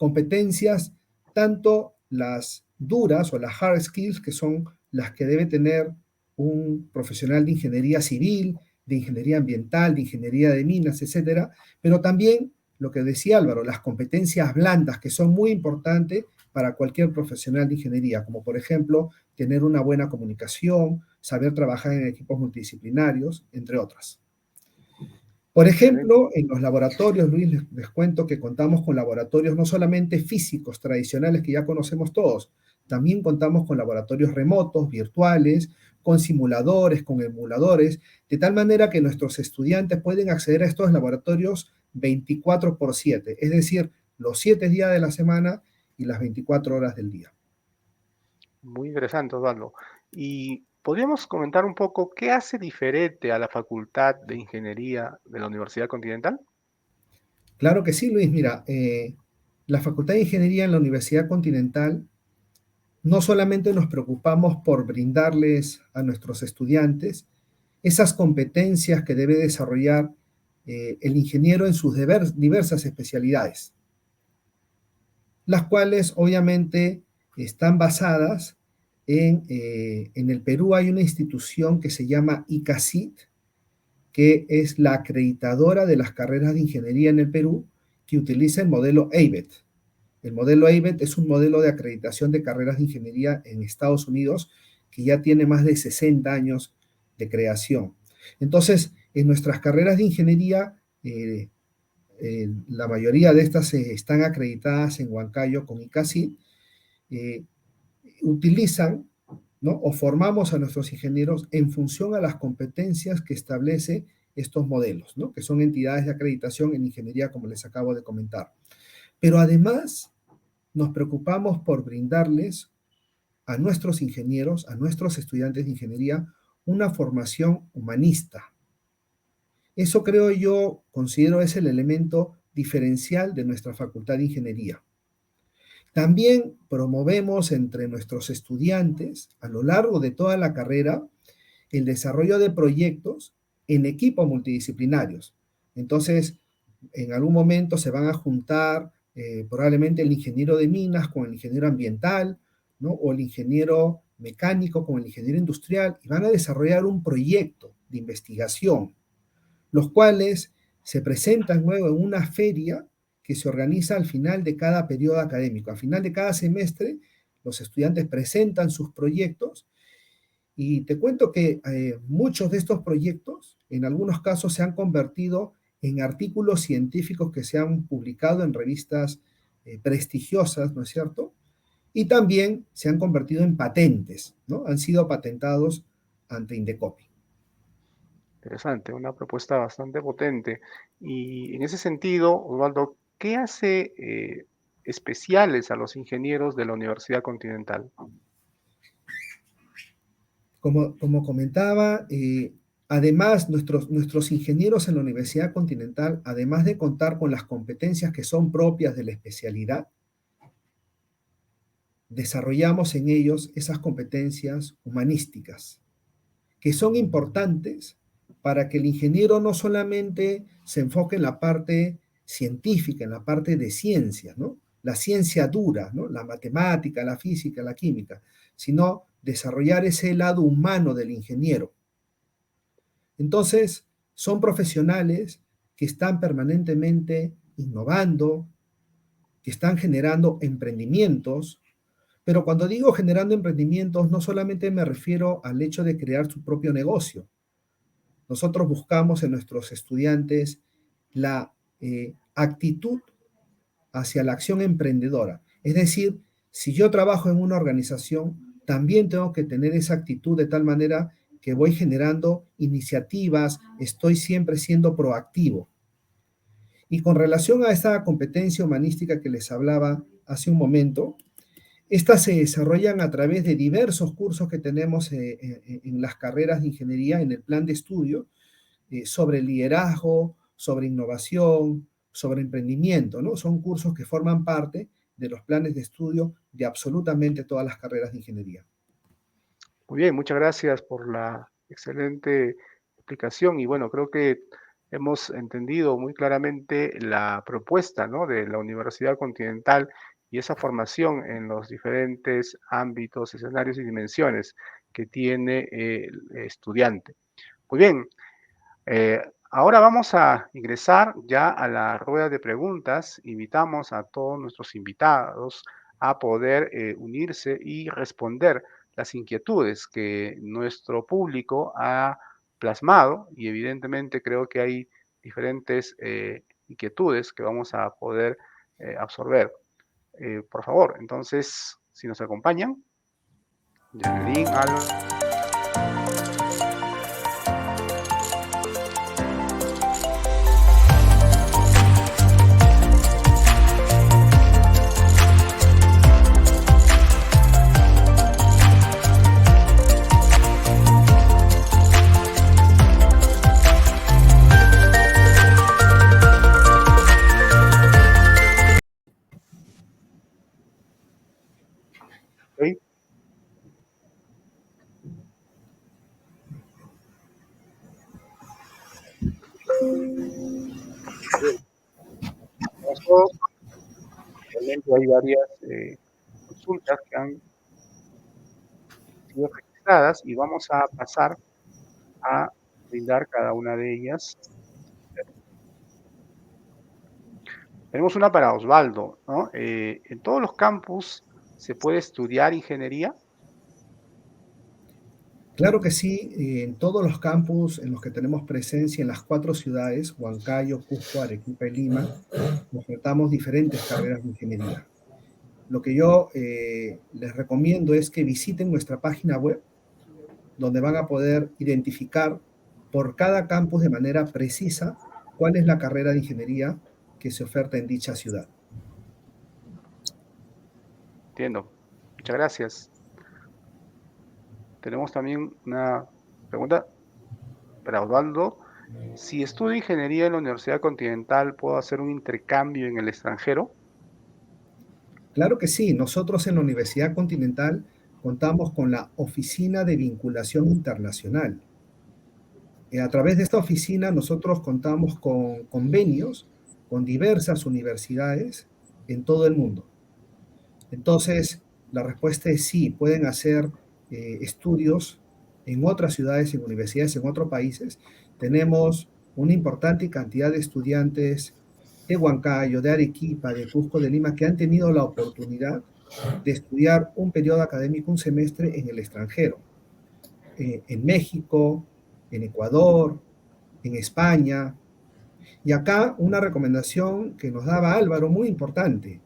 competencias, tanto las duras o las hard skills, que son las que debe tener un profesional de ingeniería civil, de ingeniería ambiental, de ingeniería de minas, etcétera, pero también lo que decía Álvaro, las competencias blandas, que son muy importantes para cualquier profesional de ingeniería, como por ejemplo tener una buena comunicación, saber trabajar en equipos multidisciplinarios, entre otras. Por ejemplo, en los laboratorios, Luis, les cuento que contamos con laboratorios no solamente físicos tradicionales que ya conocemos todos, también contamos con laboratorios remotos, virtuales, con simuladores, con emuladores, de tal manera que nuestros estudiantes pueden acceder a estos laboratorios 24/7, es decir, los 7 días de la semana y las 24 horas del día. Muy interesante, Osvaldo. Y podríamos comentar un poco qué hace diferente a la Facultad de Ingeniería de la Universidad Continental. Claro que sí, Luis. Mira, la Facultad de Ingeniería en la Universidad Continental no solamente nos preocupamos por brindarles a nuestros estudiantes esas competencias que debe desarrollar el ingeniero en sus diversas especialidades, las cuales obviamente están basadas en el Perú hay una institución que se llama ICACIT, que es la acreditadora de las carreras de ingeniería en el Perú, que utiliza el modelo ABET. El modelo ABET es un modelo de acreditación de carreras de ingeniería en Estados Unidos que ya tiene más de 60 años de creación. Entonces, en nuestras carreras de ingeniería, la mayoría de estas están acreditadas en Huancayo con ICASI, utilizan, ¿no?, o formamos a nuestros ingenieros en función a las competencias que establece estos modelos, ¿no?, que son entidades de acreditación en ingeniería, como les acabo de comentar. Pero además nos preocupamos por brindarles a nuestros ingenieros, a nuestros estudiantes de ingeniería, una formación humanista. Eso creo yo, considero es el elemento diferencial de nuestra Facultad de Ingeniería. También promovemos entre nuestros estudiantes, a lo largo de toda la carrera, el desarrollo de proyectos en equipos multidisciplinarios. Entonces, en algún momento se van a juntar probablemente el ingeniero de minas con el ingeniero ambiental, ¿no?, o el ingeniero mecánico con el ingeniero industrial, y van a desarrollar un proyecto de investigación, los cuales se presentan luego en una feria que se organiza al final de cada periodo académico. Al final de cada semestre, los estudiantes presentan sus proyectos y te cuento que muchos de estos proyectos, en algunos casos, se han convertido en artículos científicos que se han publicado en revistas prestigiosas, ¿no es cierto? Y también se han convertido en patentes, ¿no? Han sido patentados ante Indecopi. Interesante, una propuesta bastante potente. Y en ese sentido, Osvaldo, ¿qué hace especiales a los ingenieros de la Universidad Continental? Como comentaba, además nuestros ingenieros en la Universidad Continental, además de contar con las competencias que son propias de la especialidad, desarrollamos en ellos esas competencias humanísticas, que son importantes para que el ingeniero no solamente se enfoque en la parte científica, en la parte de ciencia, ¿no?, la ciencia dura, ¿no?, la matemática, la física, la química, sino desarrollar ese lado humano del ingeniero. Entonces, son profesionales que están permanentemente innovando, que están generando emprendimientos, pero cuando digo generando emprendimientos, no solamente me refiero al hecho de crear su propio negocio. Nosotros buscamos en nuestros estudiantes la actitud hacia la acción emprendedora. Es decir, si yo trabajo en una organización, también tengo que tener esa actitud de tal manera que voy generando iniciativas, estoy siempre siendo proactivo. Y con relación a esta competencia humanística que les hablaba hace un momento, estas se desarrollan a través de diversos cursos que tenemos en las carreras de ingeniería, en el plan de estudio, sobre liderazgo, sobre innovación, sobre emprendimiento, ¿no? Son cursos que forman parte de los planes de estudio de absolutamente todas las carreras de ingeniería. Muy bien, muchas gracias por la excelente explicación y bueno, creo que hemos entendido muy claramente la propuesta, ¿no?, de la Universidad Continental y esa formación en los diferentes ámbitos, escenarios y dimensiones que tiene el estudiante. Muy bien, ahora vamos a ingresar ya a la rueda de preguntas. Invitamos a todos nuestros invitados a poder unirse y responder las inquietudes que nuestro público ha plasmado y evidentemente creo que hay diferentes inquietudes que vamos a poder absorber. Por favor, entonces, si nos acompañan, Geraldine, Alba. ¿Ok? Caso, realmente hay varias consultas que han sido registradas y vamos a pasar a brindar cada una de ellas. Tenemos una para Osvaldo, ¿no? ¿En todos los campus se puede estudiar ingeniería? Claro que sí, en todos los campus en los que tenemos presencia en las 4 ciudades, Huancayo, Cusco, Arequipa y Lima, ofertamos diferentes carreras de ingeniería. Lo que yo les recomiendo es que visiten nuestra página web, donde van a poder identificar por cada campus de manera precisa cuál es la carrera de ingeniería que se oferta en dicha ciudad. Entiendo. Muchas gracias. Tenemos también una pregunta para Osvaldo. Si estudio ingeniería en la Universidad Continental, ¿puedo hacer un intercambio en el extranjero? Claro que sí, nosotros en la Universidad Continental contamos con la Oficina de Vinculación Internacional. A través de esta oficina nosotros contamos con convenios con diversas universidades en todo el mundo. Entonces, la respuesta es sí, pueden hacer estudios en otras ciudades, en universidades, en otros países. Tenemos una importante cantidad de estudiantes de Huancayo, de Arequipa, de Cusco, de Lima, que han tenido la oportunidad de estudiar un periodo académico, un semestre en el extranjero, en México, en Ecuador, en España. Y acá una recomendación que nos daba Álvaro, muy importante.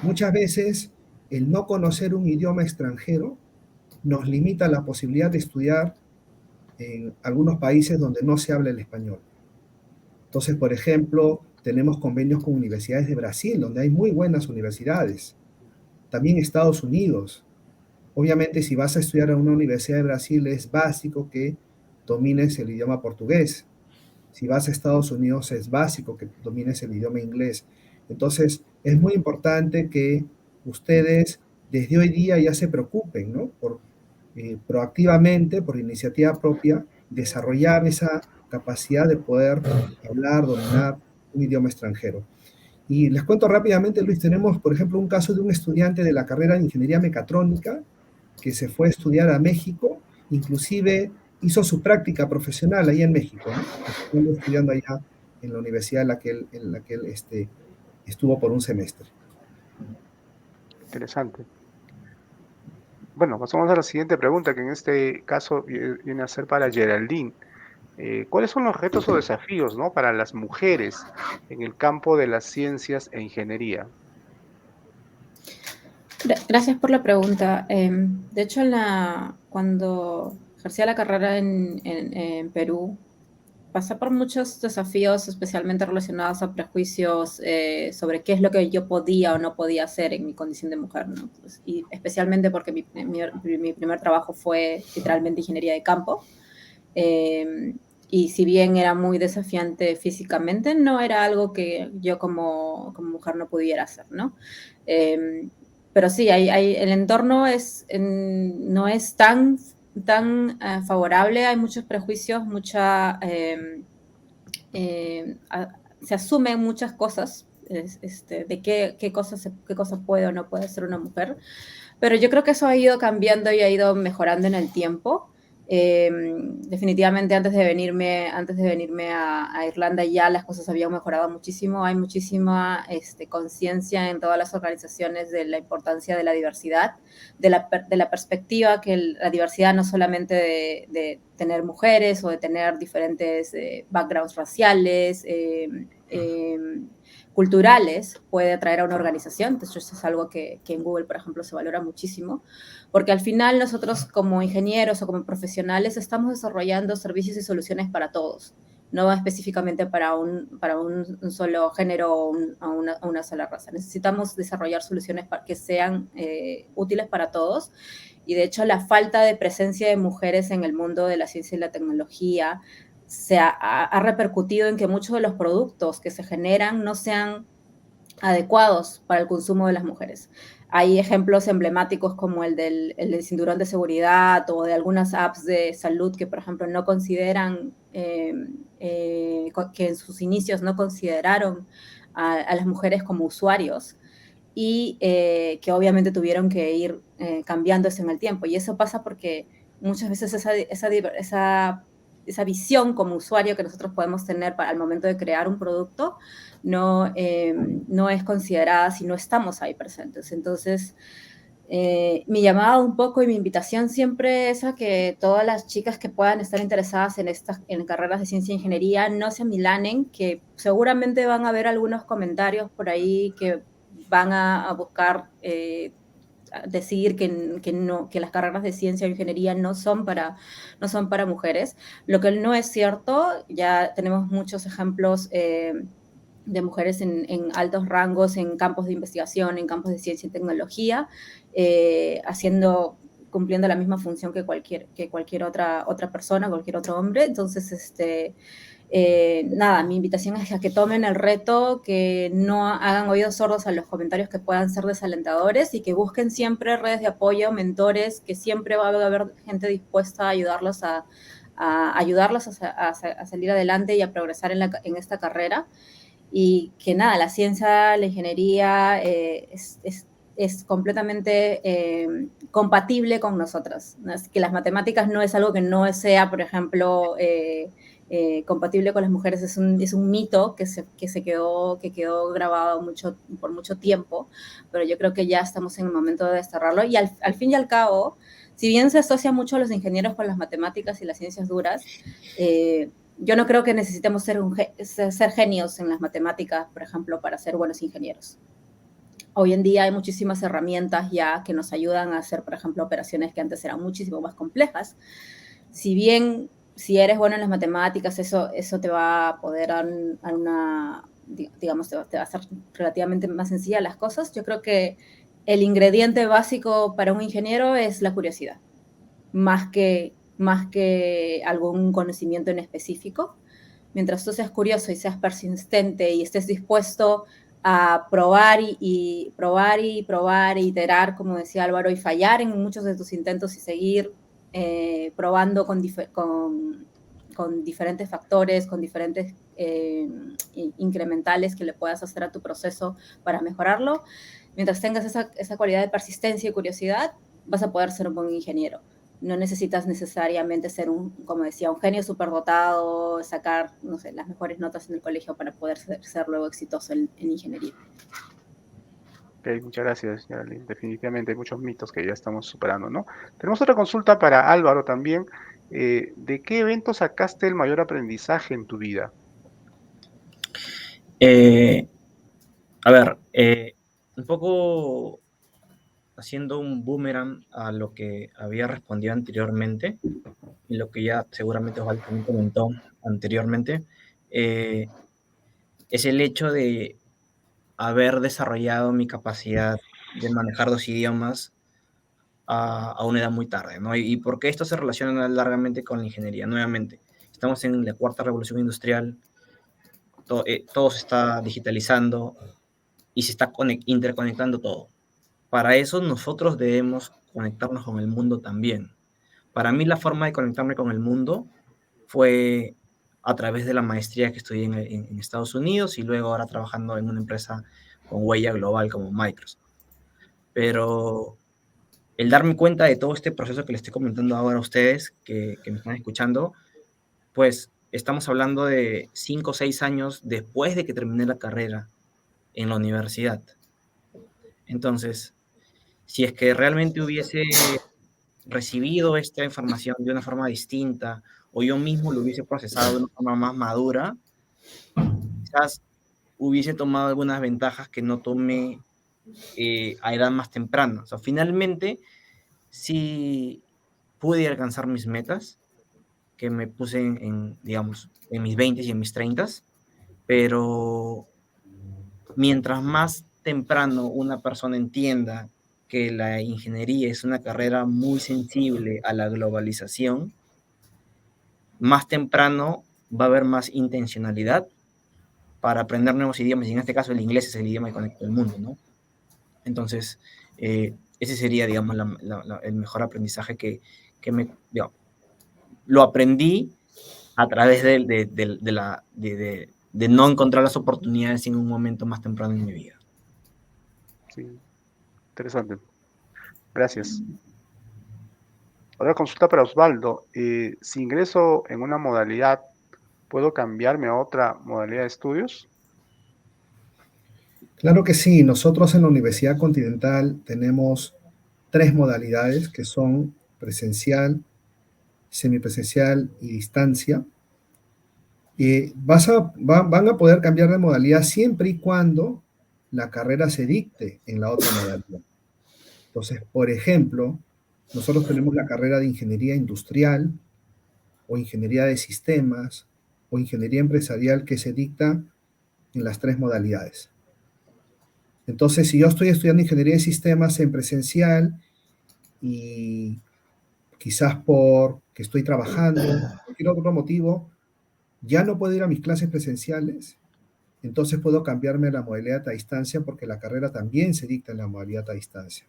Muchas veces el no conocer un idioma extranjero nos limita la posibilidad de estudiar en algunos países donde no se habla el español. Entonces, por ejemplo, tenemos convenios con universidades de Brasil, donde hay muy buenas universidades. También Estados Unidos. Obviamente, si vas a estudiar a una universidad de Brasil, es básico que domines el idioma portugués. Si vas a Estados Unidos, es básico que domines el idioma inglés. Entonces, es muy importante que ustedes desde hoy día ya se preocupen, ¿no? Por proactivamente, por iniciativa propia, desarrollar esa capacidad de poder hablar, dominar un idioma extranjero. Y les cuento rápidamente, Luis, tenemos, por ejemplo, un caso de un estudiante de la carrera de Ingeniería Mecatrónica que se fue a estudiar a México, inclusive hizo su práctica profesional ahí en México, ¿no? Estuvo estudiando allá en la universidad en la que él estuvo por un semestre. Interesante. Bueno, pasamos a la siguiente pregunta, que en este caso viene a ser para Geraldine. ¿Cuáles son los retos o desafíos, ¿no?, para las mujeres en el campo de las ciencias e ingeniería? Gracias por la pregunta. De hecho, cuando ejercía la carrera en Perú, pasé por muchos desafíos, especialmente relacionados a prejuicios sobre qué es lo que yo podía o no podía hacer en mi condición de mujer, ¿no? Pues, y especialmente porque mi primer trabajo fue literalmente ingeniería de campo. Y si bien era muy desafiante físicamente, no era algo que yo como mujer no pudiera hacer, ¿no? Pero sí, el entorno no es tan favorable, hay muchos prejuicios, se asumen muchas cosas, de qué cosa puede o no puede ser una mujer, pero yo creo que eso ha ido cambiando y ha ido mejorando en el tiempo. Definitivamente antes de venirme a Irlanda ya las cosas habían mejorado muchísimo. Hay muchísima conciencia en todas las organizaciones de la importancia de la diversidad, de la perspectiva que la diversidad no solamente de tener mujeres o de tener diferentes backgrounds raciales, culturales puede atraer a una organización. Entonces, eso es algo que en Google, por ejemplo, se valora muchísimo, porque al final nosotros como ingenieros o como profesionales estamos desarrollando servicios y soluciones para todos, no específicamente para un solo género o una sola raza. Necesitamos desarrollar soluciones que sean útiles para todos, y de hecho la falta de presencia de mujeres en el mundo de la ciencia y la tecnología ha repercutido en que muchos de los productos que se generan no sean adecuados para el consumo de las mujeres. Hay ejemplos emblemáticos como el del cinturón de seguridad o de algunas apps de salud que, por ejemplo, no consideran, que en sus inicios no consideraron a las mujeres como usuarios, y que obviamente tuvieron que ir cambiando eso en el tiempo. Y eso pasa porque muchas veces esa visión como usuario que nosotros podemos tener al momento de crear un producto no es considerada si no estamos ahí presentes. Entonces, mi llamada un poco y mi invitación siempre es a que todas las chicas que puedan estar interesadas en carreras de ciencia e ingeniería no se amilanen, que seguramente van a ver algunos comentarios por ahí que van a buscar decir que las carreras de ciencia o ingeniería no son para mujeres, lo que no es cierto. Ya tenemos muchos ejemplos de mujeres en altos rangos, en campos de investigación, en campos de ciencia y tecnología, cumpliendo la misma función que cualquier otra persona, cualquier otro hombre. Entonces, nada, mi invitación es a que tomen el reto, que no hagan oídos sordos a los comentarios que puedan ser desalentadores, y que busquen siempre redes de apoyo, mentores, que siempre va a haber gente dispuesta a ayudarlos a salir adelante y a progresar en esta carrera. Y que nada, la ciencia, la ingeniería es completamente compatible con nosotras. Así que las matemáticas no es algo que no sea, por ejemplo, compatible con las mujeres. Es un mito que quedó grabado por mucho tiempo, pero yo creo que ya estamos en el momento de desterrarlo. Y al fin y al cabo, si bien se asocia mucho a los ingenieros con las matemáticas y las ciencias duras, yo no creo que necesitemos ser genios en las matemáticas, por ejemplo, para ser buenos ingenieros. Hoy en día hay muchísimas herramientas ya que nos ayudan a hacer, por ejemplo, operaciones que antes eran muchísimo más complejas. Si eres bueno en las matemáticas, eso te va a poder dar digamos, te va a hacer relativamente más sencillas las cosas. Yo creo que el ingrediente básico para un ingeniero es la curiosidad, más que algún conocimiento en específico. Mientras tú seas curioso y seas persistente y estés dispuesto a probar y iterar, como decía Álvaro, y fallar en muchos de tus intentos y seguir probando con diferentes factores, con diferentes incrementales que le puedas hacer a tu proceso para mejorarlo. Mientras tengas esa cualidad de persistencia y curiosidad, vas a poder ser un buen ingeniero. No necesitas necesariamente ser como decía, un genio superdotado, sacar, no sé, las mejores notas en el colegio para poder ser luego exitoso en ingeniería. Ok, muchas gracias, Geraldine. Definitivamente hay muchos mitos que ya estamos superando, ¿no? Tenemos otra consulta para Álvaro también. ¿De qué evento sacaste el mayor aprendizaje en tu vida? A ver, un poco haciendo un boomerang a lo que había respondido anteriormente y lo que ya seguramente Osvaldo también comentó anteriormente, es el hecho de haber desarrollado mi capacidad de manejar 2 idiomas a una edad muy tarde, ¿no? Y por qué esto se relaciona largamente con la ingeniería. Nuevamente, estamos en la 4ª revolución industrial, todo se está digitalizando y se está interconectando todo. Para eso nosotros debemos conectarnos con el mundo también. Para mí la forma de conectarme con el mundo fue a través de la maestría que estudié en Estados Unidos y luego ahora trabajando en una empresa con huella global como Microsoft. Pero el darme cuenta de todo este proceso que les estoy comentando ahora a ustedes, que me están escuchando, pues estamos hablando de 5 o 6 años después de que terminé la carrera en la universidad. Entonces, si es que realmente hubiese recibido esta información de una forma distinta o yo mismo lo hubiese procesado de una forma más madura, quizás hubiese tomado algunas ventajas que no tomé a edad más temprana. O sea, finalmente, sí pude alcanzar mis metas que me puse digamos, en mis 20 y en mis 30, pero mientras más temprano una persona entienda que la ingeniería es una carrera muy sensible a la globalización, más temprano va a haber más intencionalidad para aprender nuevos idiomas, y en este caso el inglés es el idioma que conecta el mundo, ¿no? Entonces, ese sería, digamos, el mejor aprendizaje digamos, lo aprendí a través de no encontrar las oportunidades en un momento más temprano en mi vida. Sí, interesante. Gracias. Otra consulta para Osvaldo. Si ingreso en una modalidad, ¿puedo cambiarme a otra modalidad de estudios? Claro que sí, nosotros en la Universidad Continental tenemos 3 modalidades que son presencial, semipresencial y distancia. Van a poder cambiar de modalidad siempre y cuando la carrera se dicte en la otra modalidad. Entonces, por ejemplo, nosotros tenemos la carrera de ingeniería industrial o ingeniería de sistemas o ingeniería empresarial que se dicta en las 3 modalidades. Entonces, si yo estoy estudiando ingeniería de sistemas en presencial y quizás porque estoy trabajando, cualquier otro motivo, ya no puedo ir a mis clases presenciales, entonces puedo cambiarme a la modalidad a distancia porque la carrera también se dicta en la modalidad a distancia.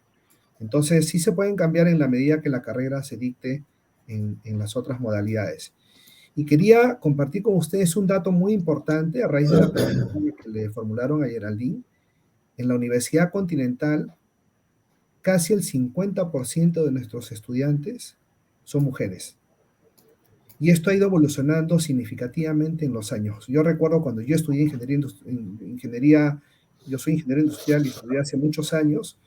Entonces, sí se pueden cambiar en la medida que la carrera se dicte en las otras modalidades. Y quería compartir con ustedes un dato muy importante a raíz de la pregunta que le formularon a Geraldine. En la Universidad Continental, casi el 50% de nuestros estudiantes son mujeres. Y esto ha ido evolucionando significativamente en los años. Yo recuerdo cuando yo estudié ingeniería, yo soy ingeniero industrial y estudié hace muchos años,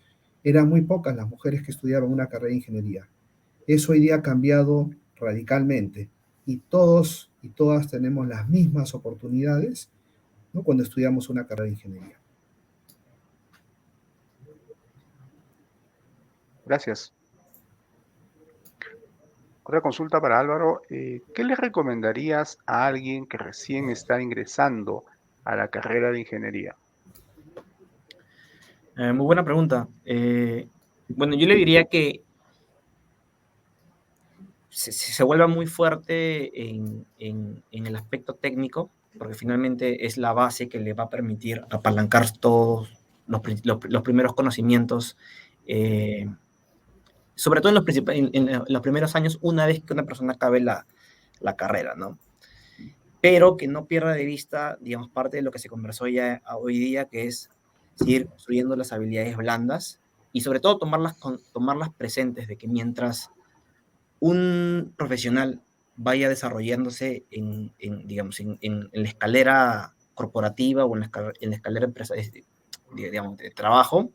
eran muy pocas las mujeres que estudiaban una carrera de ingeniería. Eso hoy día ha cambiado radicalmente y todos y todas tenemos las mismas oportunidades, ¿no?, cuando estudiamos una carrera de ingeniería. Gracias. Otra consulta para Álvaro. ¿Qué le recomendarías a alguien que recién está ingresando a la carrera de ingeniería? Muy buena pregunta. Bueno, yo le diría que se vuelva muy fuerte en el aspecto técnico, porque finalmente es la base que le va a permitir apalancar todos los primeros conocimientos, sobre todo en los primeros años, una vez que una persona acabe la carrera, ¿no? Pero que no pierda de vista, digamos, parte de lo que se conversó ya hoy día, que es seguir construyendo las habilidades blandas y sobre todo tomarlas presentes, de que mientras un profesional vaya desarrollándose digamos, en la escalera corporativa o en la escalera digamos, de trabajo,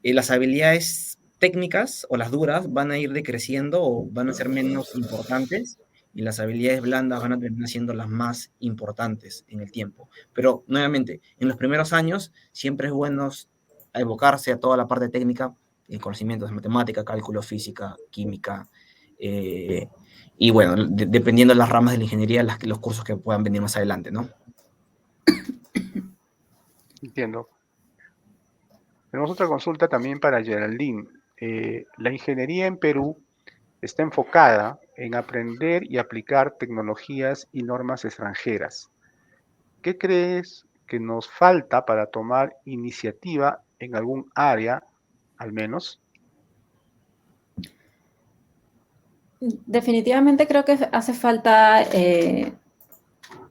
las habilidades técnicas o las duras van a ir decreciendo o van a ser menos importantes, y las habilidades blandas van a terminar siendo las más importantes en el tiempo. Pero, nuevamente, en los primeros años siempre es bueno evocarse a toda la parte técnica, el conocimiento de matemática, cálculo, física, química, y bueno, dependiendo de las ramas de la ingeniería, los cursos que puedan venir más adelante, ¿no? Entiendo. Tenemos otra consulta también para Geraldine. La ingeniería en Perú está enfocada en aprender y aplicar tecnologías y normas extranjeras. ¿Qué crees que nos falta para tomar iniciativa en algún área, al menos? Definitivamente creo que hace falta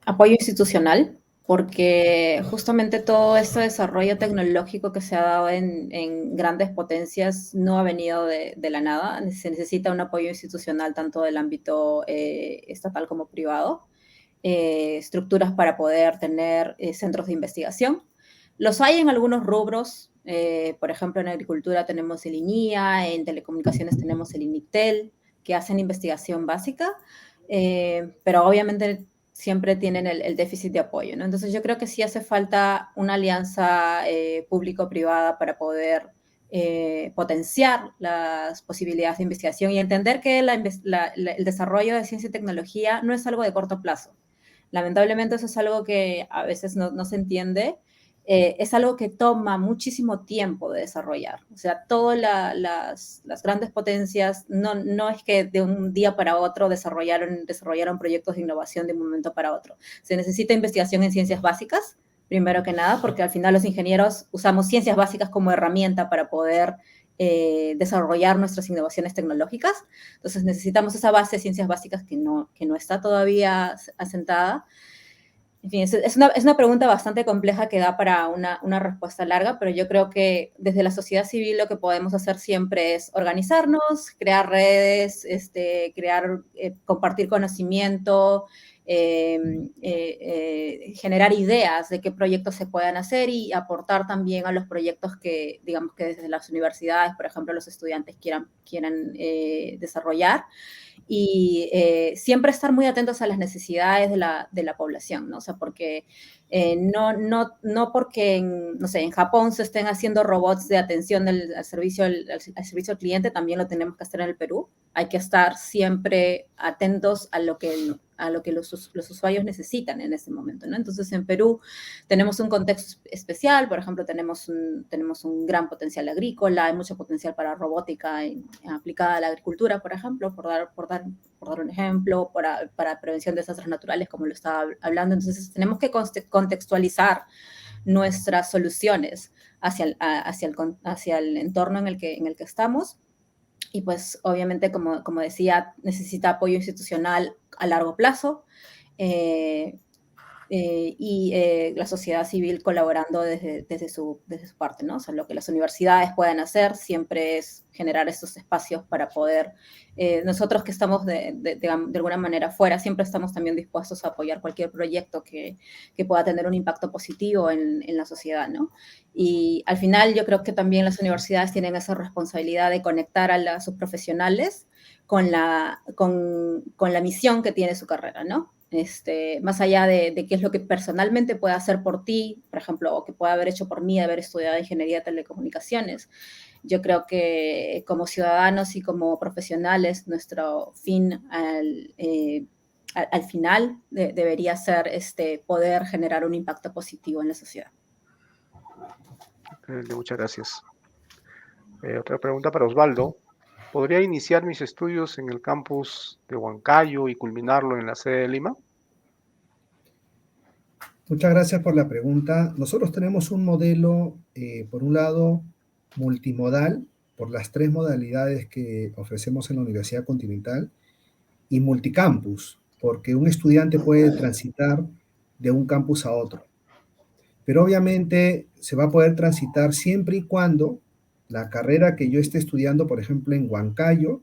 apoyo institucional, porque justamente todo este desarrollo tecnológico que se ha dado en grandes potencias no ha venido de la nada. Se necesita un apoyo institucional tanto del ámbito estatal como privado, estructuras para poder tener centros de investigación. Los hay en algunos rubros, por ejemplo, en agricultura tenemos el INIA, en telecomunicaciones tenemos el INITEL, que hacen investigación básica, pero obviamente siempre tienen el déficit de apoyo, ¿no? Entonces yo creo que sí hace falta una alianza público-privada para poder potenciar las posibilidades de investigación y entender que el desarrollo de ciencia y tecnología no es algo de corto plazo. Lamentablemente eso es algo que a veces no se entiende. Es algo que toma muchísimo tiempo de desarrollar. O sea, todas las grandes potencias no es que de un día para otro desarrollaron proyectos de innovación de un momento para otro. Se necesita investigación en ciencias básicas, primero que nada, porque al final los ingenieros usamos ciencias básicas como herramienta para poder desarrollar nuestras innovaciones tecnológicas. Entonces necesitamos esa base de ciencias básicas que no está todavía asentada. En fin, es una pregunta bastante compleja que da para una respuesta larga, pero yo creo que desde la sociedad civil lo que podemos hacer siempre es organizarnos, crear redes, compartir conocimiento, generar ideas de qué proyectos se puedan hacer y aportar también a los proyectos que, digamos, que desde las universidades, por ejemplo, los estudiantes quieran desarrollar. Y siempre estar muy atentos a las necesidades de la población, ¿no? O sea, porque no porque no sé, en Japón se estén haciendo robots de atención al servicio al cliente, también lo tenemos que hacer en el Perú. Hay que estar siempre atentos a lo que los usuarios necesitan en ese momento, ¿no? Entonces, en Perú tenemos un contexto especial, por ejemplo, tenemos un gran potencial agrícola, hay mucho potencial para robótica aplicada a la agricultura, por ejemplo, por dar un ejemplo, para prevención de desastres naturales, como lo estaba hablando. Entonces, tenemos que contextualizar nuestras soluciones hacia el entorno en el que estamos. Y pues obviamente, como decía, necesita apoyo institucional a largo plazo y la sociedad civil colaborando desde su parte, ¿no? O sea, lo que las universidades pueden hacer siempre es generar estos espacios para poder, nosotros que estamos de alguna manera fuera, siempre estamos también dispuestos a apoyar cualquier proyecto que pueda tener un impacto positivo en la sociedad, ¿no? Y al final yo creo que también las universidades tienen esa responsabilidad de conectar a sus profesionales con la misión que tiene su carrera, ¿no? Más allá de qué es lo que personalmente puede hacer por ti, por ejemplo, o que puede haber hecho por mí, haber estudiado ingeniería de telecomunicaciones. Yo creo que como ciudadanos y como profesionales, nuestro fin al final debería ser poder generar un impacto positivo en la sociedad. Muchas gracias. Otra pregunta para Osvaldo. ¿Podría iniciar mis estudios en el campus de Huancayo y culminarlo en la sede de Lima? Muchas gracias por la pregunta. Nosotros tenemos un modelo, por un lado, multimodal, por las 3 modalidades que ofrecemos en la Universidad Continental, y multicampus, porque un estudiante puede transitar de un campus a otro. Pero obviamente se va a poder transitar siempre y cuando la carrera que yo esté estudiando, por ejemplo, en Huancayo,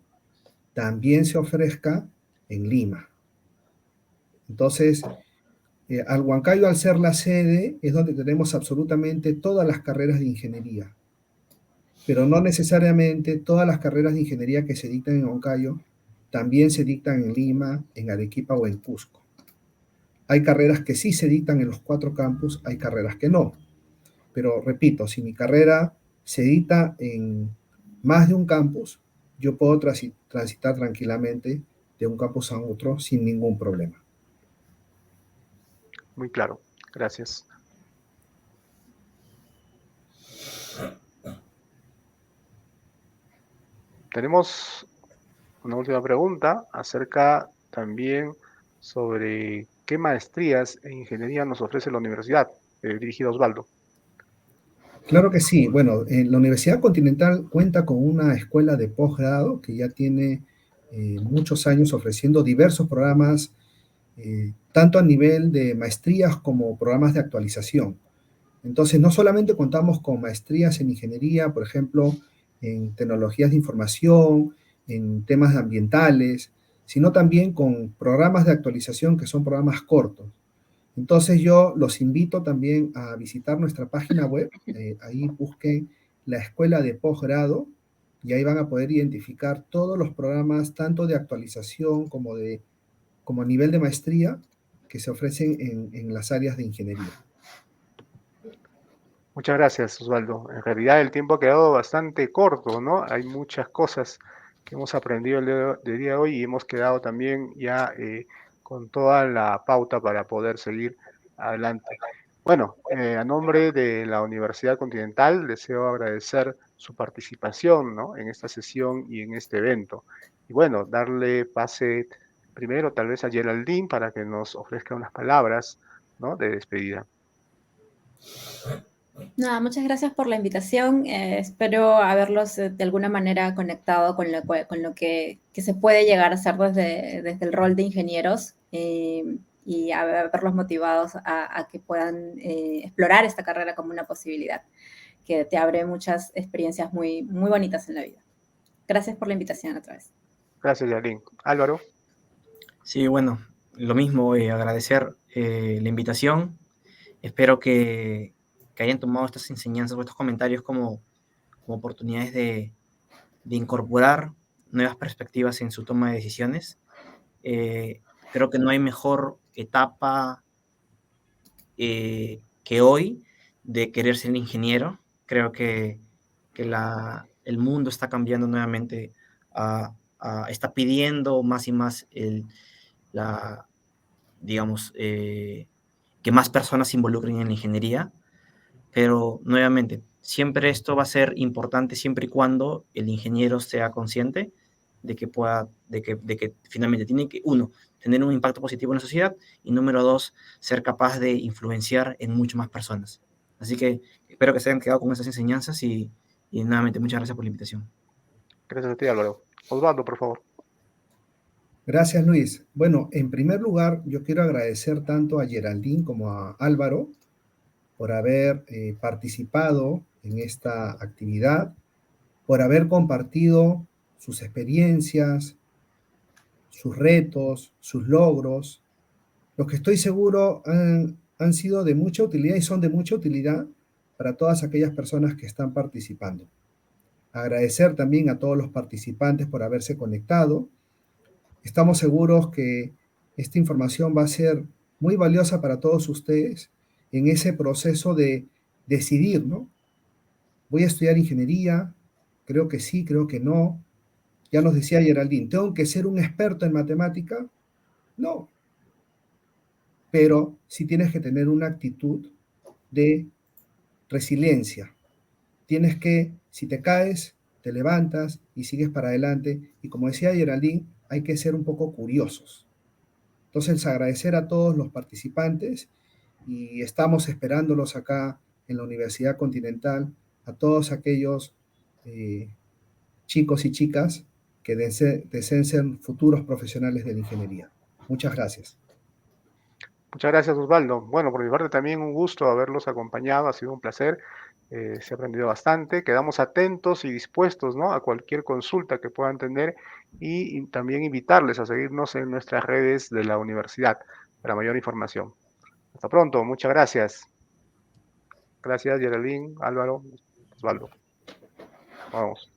también se ofrezca en Lima. Entonces, al Huancayo, al ser la sede, es donde tenemos absolutamente todas las carreras de ingeniería. Pero no necesariamente todas las carreras de ingeniería que se dictan en Huancayo también se dictan en Lima, en Arequipa o en Cusco. Hay carreras que sí se dictan en los 4 campus, hay carreras que no. Pero repito, si mi carrera se dicta en más de un campus, yo puedo transitar tranquilamente de un campus a otro sin ningún problema. Muy claro, gracias. Tenemos una última pregunta acerca también sobre qué maestrías en ingeniería nos ofrece la universidad, dirigida a Osvaldo. Claro que sí. Bueno, la Universidad Continental cuenta con una escuela de posgrado que ya tiene muchos años ofreciendo diversos programas, tanto a nivel de maestrías como programas de actualización. Entonces, no solamente contamos con maestrías en ingeniería, por ejemplo, en tecnologías de información, en temas ambientales, sino también con programas de actualización que son programas cortos. Entonces, yo los invito también a visitar nuestra página web. Ahí busquen la escuela de posgrado y ahí van a poder identificar todos los programas, tanto de actualización como a nivel de maestría, que se ofrecen en las áreas de ingeniería. Muchas gracias, Osvaldo. En realidad el tiempo ha quedado bastante corto, ¿no? Hay muchas cosas que hemos aprendido el día de hoy y hemos quedado también ya con toda la pauta para poder seguir adelante. Bueno, a nombre de la Universidad Continental deseo agradecer su participación, ¿no? En esta sesión y en este evento. Y bueno, darle pase primero tal vez a Geraldine para que nos ofrezca unas palabras, ¿no? De despedida. Nada, muchas gracias por la invitación. Espero haberlos de alguna manera conectado con lo que se puede llegar a hacer desde el rol de ingenieros y haberlos motivados a que puedan explorar esta carrera como una posibilidad, que te abre muchas experiencias muy, muy bonitas en la vida. Gracias por la invitación otra vez. Gracias, Geraldine. Álvaro. Sí, bueno, lo mismo, agradecer la invitación. Espero que hayan tomado estas enseñanzas o estos comentarios como oportunidades de incorporar nuevas perspectivas en su toma de decisiones. Creo que no hay mejor etapa que hoy de querer ser ingeniero. Creo que el mundo está cambiando nuevamente, está pidiendo más y más digamos, que más personas se involucren en la ingeniería, pero nuevamente, siempre esto va a ser importante siempre y cuando el ingeniero sea consciente de que finalmente tiene que, uno, tener un impacto positivo en la sociedad y número dos, ser capaz de influenciar en muchas más personas. Así que espero que se hayan quedado con esas enseñanzas y nuevamente muchas gracias por la invitación. Gracias a ti, Álvaro. Osvaldo, por favor. Gracias, Luis. Bueno, en primer lugar, yo quiero agradecer tanto a Geraldine como a Álvaro por haber participado en esta actividad, por haber compartido sus experiencias, sus retos, sus logros, los que estoy seguro han sido de mucha utilidad y son de mucha utilidad para todas aquellas personas que están participando. Agradecer también a todos los participantes por haberse conectado. Estamos seguros que esta información va a ser muy valiosa para todos ustedes en ese proceso de decidir, ¿no? Voy a estudiar ingeniería, creo que sí, creo que no. Ya nos decía Geraldine, ¿tengo que ser un experto en matemática? No, pero sí tienes que tener una actitud de resiliencia. Tienes que, si te caes, te levantas y sigues para adelante. Y como decía Geraldine, hay que ser un poco curiosos. Entonces, agradecer a todos los participantes y estamos esperándolos acá en la Universidad Continental, a todos aquellos chicos y chicas que deseen ser futuros profesionales de la ingeniería. Muchas gracias. Muchas gracias, Osvaldo. Bueno, por mi parte también un gusto haberlos acompañado, ha sido un placer, se ha aprendido bastante. Quedamos atentos y dispuestos, ¿no? A cualquier consulta que puedan tener y también invitarles a seguirnos en nuestras redes de la universidad para mayor información. Hasta pronto, muchas gracias. Gracias, Geraldine, Álvaro, Osvaldo. Vamos.